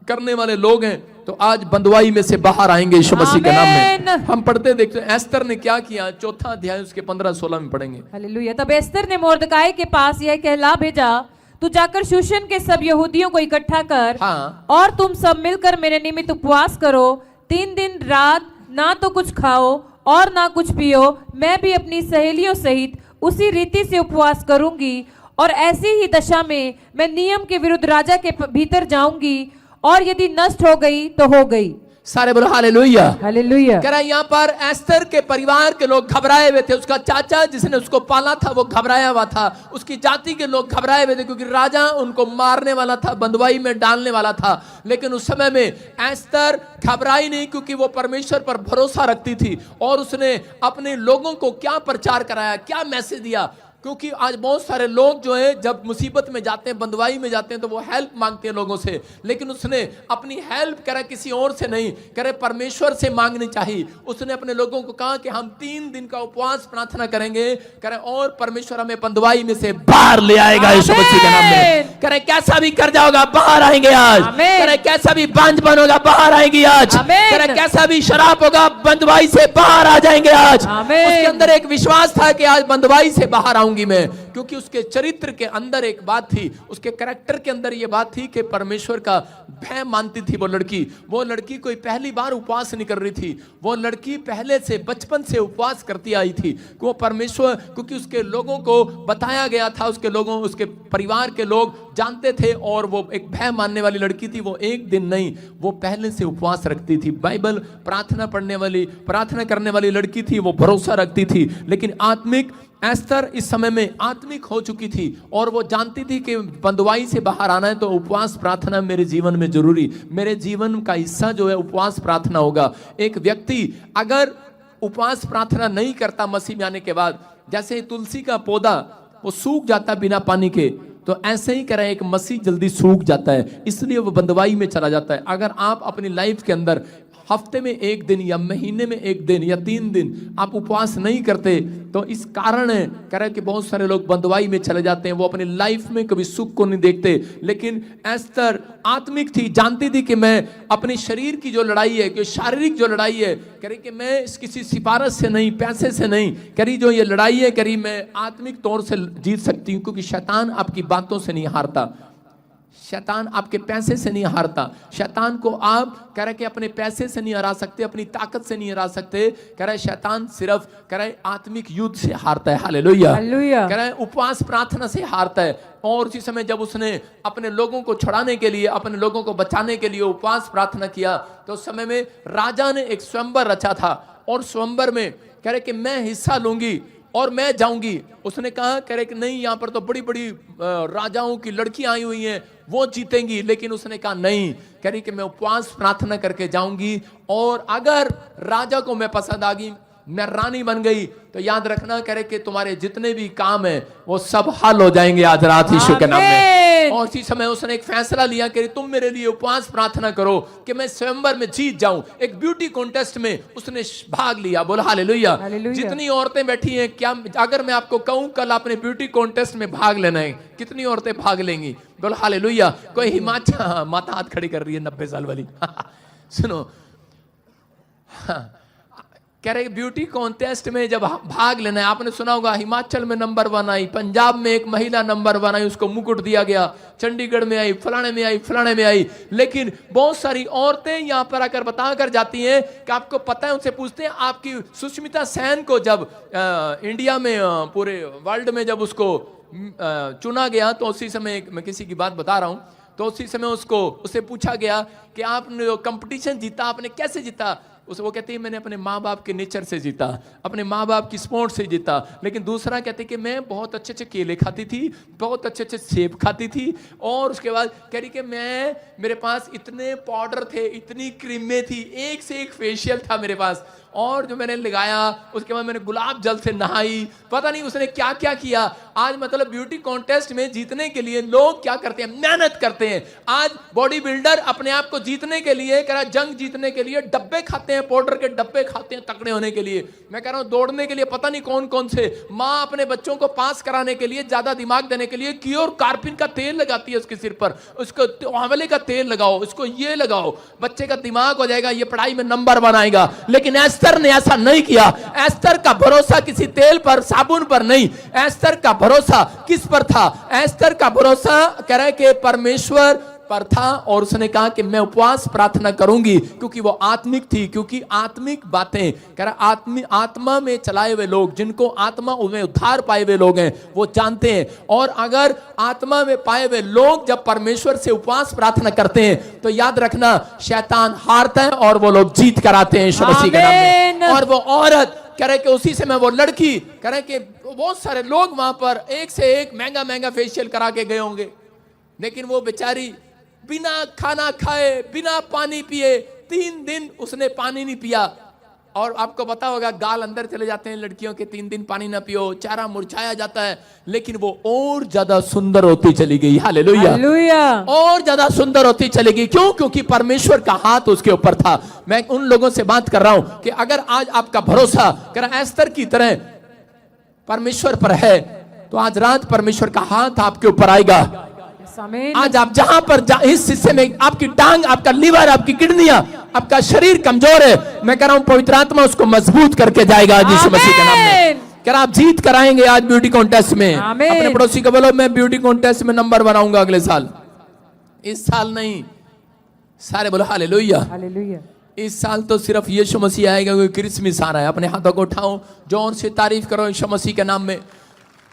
करने वाले लोग हैं तो आज बंदवाई में से बाहर आएंगे यीशु मसीह के नाम में। हम पढ़ते देखते हैं एस्तर ने क्या किया, चौथा अध्याय उसके 15-16 में पढ़ेंगे। हालेलुया। तब एस्तर ने मोर्दकाई के पास यह कहला भेजा, तू जाकर शूशन के सब यहूदियों को इकट्ठा कर, हाँ। और तुम सब मिलकर मेरे निमित्त उपवास करो, 3 दिन रात ना तो कुछ खाओ और ना कुछ पियो। मैं भी अपनी सहेलियों सहित उसी रीति से उपवास करूंगी, और ऐसी ही दशा में मैं नियम के विरुद्ध राजा के भीतर जाऊंगी, और यदि नष्ट हो गई तो हो गई। सारे बोलो हालेलुया। हालेलुया। कह रहा है यहाँ पर एस्तर के परिवार के लोग घबराए हुए थे, उसका चाचा जिसने उसको पाला था वो घबराया हुआ था, उसकी जाति के लोग घबराए हुए थे क्योंकि राजा उनको मारने वाला था, बंदवाई में डालने वाला था। लेकिन उस समय में एस्तर घबराई नहीं क्योंकि वो परमेश्वर पर भरोसा रखती थी और उसने अपने लोगों को क्या प्रचार कराया, क्या मैसेज दिया। क्योंकि आज बहुत सारे लोग जो है जब मुसीबत में जाते हैं, बंदवाई में जाते हैं, तो वो हेल्प मांगते हैं लोगों से, लेकिन उसने अपनी हेल्प करे किसी और से नहीं करे, परमेश्वर से मांगनी चाहिए। उसने अपने लोगों को कहा कि हम 3 दिन का उपवास प्रार्थना करेंगे, करे और परमेश्वर हमें बंदवाई में से बाहर ले आएगा यीशु मसीह के नाम में। करे कैसा भी कर जाओगा बाहर आएंगे आज, करे कैसा भी बांझ बनोगा बाहर आएंगी आज, करे कैसा भी शराब होगा बंदवाई से बाहर आ जाएंगे आज। उसके अंदर एक विश्वास था कि आज बंदवाई से बाहर आऊंगी मैं, क्योंकि उसके चरित्र के अंदर एक बात थी, उसके कैरेक्टर के अंदर ये बात थी कि परमेश्वर का भय मानती थी वो लड़की। वो लड़की कोई पहली बार उपवास नहीं कर रही थी, वो लड़की पहले से बचपन से उपवास करती आई थी। वो परमेश्वर, क्योंकि उसके लोगों को बताया गया था, उसके लोगों, उसके परिवार के लोग जानते थे, और वो एक भय मानने वाली लड़की थी। वो एक दिन नहीं, वो पहले से उपवास रखती थी, बाइबल प्रार्थना पढ़ने वाली, प्रार्थना करने वाली लड़की थी, वो भरोसा रखती थी। लेकिन आत्मिक एस्तर इस समय में आत्मिक हो चुकी थी और वो जानती थी कि बंदवाई से बाहर आना है तो उपवास प्रार्थना मेरे जीवन में जरूरी, मेरे जीवन का हिस्सा जो है उपवास प्रार्थना होगा। एक व्यक्ति अगर उपवास प्रार्थना नहीं करता मसीह में आने के बाद, जैसे तुलसी का पौधा वो सूख जाता बिना पानी के, तो ऐसे ही करें एक मसीह जल्दी सूख जाता है, इसलिए वो बंदवाई में चला जाता है। अगर आप अपनी लाइफ के अंदर हफ्ते में 1 दिन या महीने में 1 दिन या 3 दिन आप उपवास नहीं करते, तो इस कारण है कह रहे कि बहुत सारे लोग बंदवाई में चले जाते हैं, वो अपनी लाइफ में कभी सुख को नहीं देखते। लेकिन एस्तर आत्मिक थी, जानती थी कि मैं अपनी शरीर की जो लड़ाई है, कि शारीरिक जो लड़ाई है, कह रही कि मैं किसी सिफारिश से नहीं, पैसे से नहीं, कह रही जो ये लड़ाई है, कह रही मैं आत्मिक तौर से जीत सकती हूँ, क्योंकि शैतान आपकी बातों से नहीं हारता, शैतान आपके पैसे से नहीं हारता। शैतान को आप कह रहे कि अपने पैसे से नहीं हरा सकते, अपनी ताकत से नहीं हरा सकते, कह रहे शैतान सिर्फ कह रहे आत्मिक युद्ध से हारता है, हालेलुया। कह रहे उपवास प्रार्थना से हारता है। और उसी समय जब उसने अपने लोगों को छुड़ाने के लिए, अपने लोगों को बचाने के लिए उपवास प्रार्थना किया, तो उस समय में राजा ने एक स्वयंवर रचा था और स्वयंवर में कह रहे कि मैं हिस्सा लूंगी और मैं जाऊंगी। उसने कहा कह रहे कि नहीं, यहाँ पर तो बड़ी बड़ी राजाओं की लड़कियां आई हुई हैं, वो जीतेंगी। लेकिन उसने कहा नहीं, कह रही कि मैं उपवास प्रार्थना करके जाऊंगी, और अगर राजा को मैं पसंद आ गई, मैं रानी बन गई, तो याद रखना कह रहे कि तुम्हारे जितने भी काम है वो सब हल हो जाएंगे आज रात यीशु के नाम में। और इसी समय उसने एक फैसला लिया कि तुम मेरे लिए उपवास प्रार्थना करो कि मैं स्वयंवर में जीत जाऊं। एक ब्यूटी कॉन्टेस्ट में उसने भाग लिया, बोला हालेलुया। जितनी औरतें बैठी हैं, क्या अगर मैं आपको कहूं कल आपने ब्यूटी कॉन्टेस्ट में भाग लेना है, कितनी औरतें भाग लेंगी? बोला हालेलुया। कोई हिमाचल माता हाथ खड़ी कर रही है 90 साल वाली सुनो, कह रहे ब्यूटी कॉन्टेस्ट में जब भाग लेना है, आपने सुना होगा हिमाचल में नंबर 1 आई, पंजाब में एक महिला नंबर 1 आई, उसको मुकुट दिया गया, चंडीगढ़ में आई, फलाने में आई, फलाने में आई। लेकिन बहुत सारी औरतें यहाँ पर आकर बता कर जाती हैं कि आपको पता है, उनसे पूछते हैं आपकी सुष्मिता सेन को जब इंडिया में पूरे वर्ल्ड में जब उसको चुना गया, तो उसी समय मैं किसी की बात बता रहा हूँ, तो उसी समय उससे पूछा गया कि आपने जो कंपटीशन जीता आपने कैसे जीता? उस वो कहती है मैंने अपने माँ बाप के नेचर से जीता, अपने माँ बाप की स्पोर्ट से जीता। लेकिन दूसरा कहती कि मैं बहुत अच्छे अच्छे केले खाती थी, बहुत अच्छे अच्छे सेब खाती थी, और उसके बाद कह रही कि मेरे पास इतने पाउडर थे, इतनी क्रीमें थी, एक से एक फेशियल था मेरे पास, और जो मैंने लगाया उसके बाद मैंने गुलाब जल से नहाई, पता नहीं उसने क्या क्या किया। आज मतलब ब्यूटी कॉन्टेस्ट में जीतने के लिए लोग क्या करते हैं, मेहनत करते हैं। आज बॉडी बिल्डर अपने आप को जीतने के लिए कह रहा, जंग जीतने के लिए डब्बे खाते हैं, पाउडर के डब्बे खाते हैं तगड़े होने के लिए। मैं कह रहा हूं दौड़ने के लिए पता नहीं कौन कौन से, माँ अपने बच्चों को पास कराने के लिए, ज्यादा दिमाग देने के लिए क्योर कार्पिन का तेल लगाती है उसके सिर पर, उसको आंवले का तेल लगाओ, उसको ये लगाओ, बच्चे का दिमाग हो जाएगा, ये पढ़ाई में नंबर बनाएगा। लेकिन एस्तर ने ऐसा नहीं किया। एस्तर का भरोसा किसी तेल पर, साबुन पर नहीं, एस्तर का भरोसा किस पर था? एस्तर का भरोसा कह रहा है कि परमेश्वर पर था, और उसने कहा कि मैं उपवास प्रार्थना करूंगी, क्योंकि वो आत्मिक थी। क्योंकि आत्मिक बातें कह रहा, आत्मा में चलाए हुए लोग, जिनको आत्मा में उद्धार पाए हुए लोग हैं, वो जानते हैं। और अगर आत्मा में पाए हुए लोग जब परमेश्वर से उपवास प्रार्थना करते हैं तो याद रखना शैतान हारता है और वो लोग जीत कर आते हैं यीशु मसीह के नाम में। और वो औरत कह रहे कि उसी समय वो लड़की कह रहे कि बहुत सारे लोग वहां पर एक से एक महंगा महंगा फेशियल करा के गए होंगे, लेकिन वो बेचारी बिना खाना खाए, बिना पानी पिए 3 दिन उसने पानी नहीं पिया। और आपको पता होगा गाल अंदर चले जाते हैं लड़कियों के, 3 दिन पानी ना पियो, चेहरा मुरझाया जाता है। लेकिन वो और ज्यादा सुंदर होती चली गई, हालेलुया, और ज्यादा सुंदर होती चली गई। क्यों? क्योंकि परमेश्वर का हाथ उसके ऊपर था। मैं उन लोगों से बात कर रहा हूं कि अगर आज आपका भरोसा कर एस्तर की तरह परमेश्वर पर है, तो आज रात परमेश्वर का हाथ आपके ऊपर आएगा। आज आप जहां पर इस हिस्से में आपकी टांग, आपका लीवर, आपकी किडनियां, आपका शरीर कमजोर है, मैं कह रहा हूं पवित्र आत्मा उसको मजबूत करके जाएगा आज यीशु मसीह के नाम में। कह रहा आप जीत कराएंगे आज ब्यूटी कॉन्टेस्ट में। अपने पड़ोसी को बोलो मैं ब्यूटी कॉन्टेस्ट में नंबर बनाऊंगा अगले साल, इस साल नहीं। सारे बोलो हालेलुया, हालेलुया। इस साल तो सिर्फ यीशु मसीह आएगा, क्योंकि क्रिसमस आ रहा है। अपने हाथों को उठाओ, जोर से तारीफ करो यीशु मसीह के नाम में।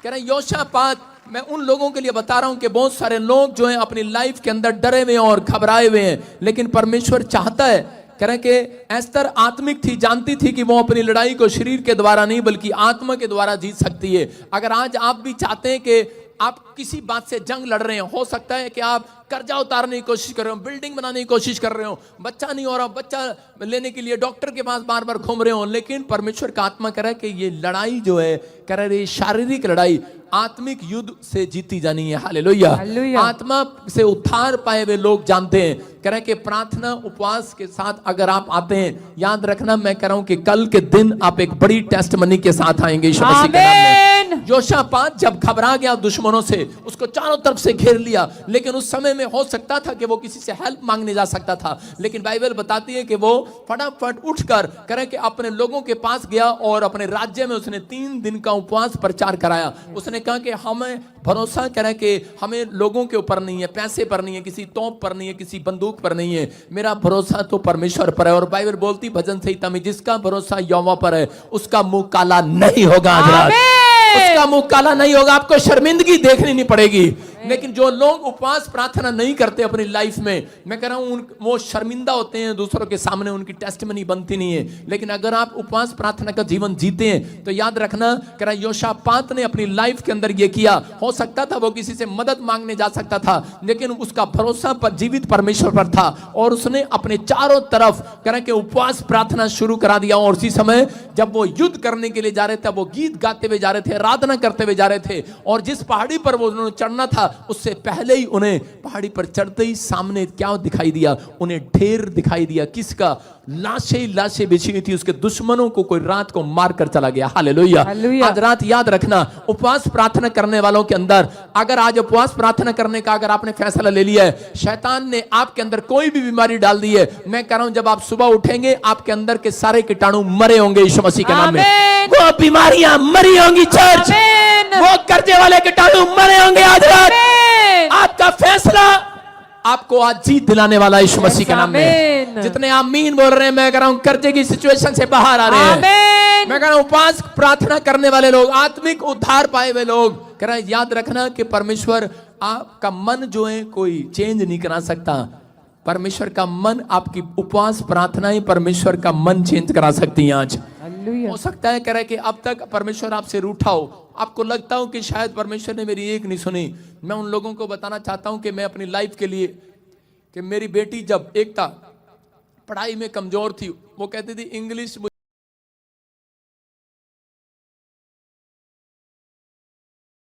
कह रहे योशापात, मैं उन लोगों के लिए बता रहा हूं कि बहुत सारे लोग जो हैं अपनी लाइफ के अंदर डरे हुए और घबराए हुए हैं, लेकिन परमेश्वर चाहता है। कह रहे कि एस्तर आत्मिक थी, जानती थी कि वो अपनी लड़ाई को शरीर के द्वारा नहीं बल्कि आत्मा के द्वारा जीत सकती है। अगर आज आप भी चाहते हैं कि आप किसी बात से जंग लड़ रहे हैं, हो सकता है कि आप कर्जा उतारने की कोशिश कर रहे हो, बिल्डिंग बनाने की कोशिश कर रहे हो, बच्चा नहीं हो रहा, बच्चा लेने के लिए डॉक्टर के पास बार बार घूम रहे हो, लेकिन परमेश्वर का आत्मा कह रहा है कि ये लड़ाई जो है, कह रहा है शारीरिक लड़ाई आत्मिक युद्ध से जीती जानी है। हालेलुया। आत्मा से उद्धार पाए हुए लोग जानते हैं। कह रहे हैं कि प्रार्थना उपवास के साथ अगर आप आते हैं, याद रखना मैं कह रहा हूं कि कल के दिन आप एक बड़ी टेस्टमनी के साथ आएंगे यीशु मसीह के नाम में। योशापात जब घबरा गया दुश्मनों से, उसको चारों तरफ से घेर लिया, लेकिन उस समय में हो सकता था कि वो किसी से हेल्प मांगने जा सकता था, लेकिन बाइबल बताती है कि वो फटाफट उठकर कह रहे कि अपने लोगों के पास गया और अपने राज्य में उसने 3 दिन का उपवास प्रचार कराया। उसने कहा कि हमें भरोसा करें कि हमें लोगों के ऊपर नहीं है, पैसे पर नहीं है, किसी तोप पर नहीं है, किसी बंदूक पर नहीं है, मेरा भरोसा तो परमेश्वर पर है। और बाइबल बोलती भजन संहिता में, जिसका भरोसा यहोवा पर है उसका मुंह काला नहीं होगा। आज रात उसका मुंह काला नहीं होगा, आपको शर्मिंदगी देखनी नहीं पड़ेगी। लेकिन जो लोग उपवास प्रार्थना नहीं करते अपनी लाइफ में, मैं कह रहा हूं वो शर्मिंदा होते हैं, दूसरों के सामने उनकी टेस्टमनी बनती नहीं है। लेकिन अगर आप उपवास प्रार्थना का जीवन जीते हैं तो याद रखना, कह रहा योशापात ने अपनी लाइफ के अंदर ये किया। हो सकता था वो किसी से मदद मांगने जा सकता था, लेकिन उसका भरोसा पर जीवित परमेश्वर पर था और उसने अपने चारों तरफ कह रहा कि उपवास प्रार्थना शुरू करा दिया। और उसी समय जब वो युद्ध करने के लिए जा रहे थे, वो गीत गाते हुए जा रहे थे, आराधना करते हुए जा रहे थे, और जिस पहाड़ी पर वो उन्होंने चढ़ना था उससे पहले ही उन्हें पहाड़ी पर चढ़ते ही सामने क्या दिखाई दिया? उन्हें ढेर दिखाई दिया। किसका? लाशें ही लाशें बिछी हुई थी। उसके दुश्मनों को कोई रात को मार कर चला गया। हालेलुया। आज रात याद रखना, उपवास प्रार्थना करने वालों के अंदर, अगर आज उपवास प्रार्थना करने का अगर आपने फैसला ले लिया है, शैतान ने आपके अंदर कोई भी बीमारी डाल दी है, मैं कह रहा हूं जब आप सुबह उठेंगे आपके अंदर के सारे कीटाणु मरे होंगे यीशु मसीह के नाम में। वो बीमारियां मरी होंगी चर्च, वो कर्जे वाले कीटाणु मरे होंगे। आज रात आपका फैसला आपको आज जीत दिलाने वाला यीशु मसीह के नाम में। जितने आमीन बोल रहे हैं, मैं कह रहा हूं कर्जे की सिचुएशन से बाहर आ रहे हैं। मैं कह रहा हूं उपवास प्रार्थना करने वाले लोग, आत्मिक उद्धार पाए हुए लोग, कह रहा है याद रखना कि परमेश्वर आपका मन जो है कोई चेंज नहीं करा सकता, परमेश्वर का मन, आपकी उपवास प्रार्थनाएं परमेश्वर का मन चेंज करा सकती हैं आज। हालेलुया। हो सकता है कह कि अब तक परमेश्वर आपसे रूठा हो, आपको लगता हो कि शायद परमेश्वर ने मेरी एक नहीं सुनी। मैं उन लोगों को बताना चाहता हूं कि मैं अपनी लाइफ के लिए, कि मेरी बेटी जब एक था पढ़ाई में कमजोर थी, वो कहती थी इंग्लिश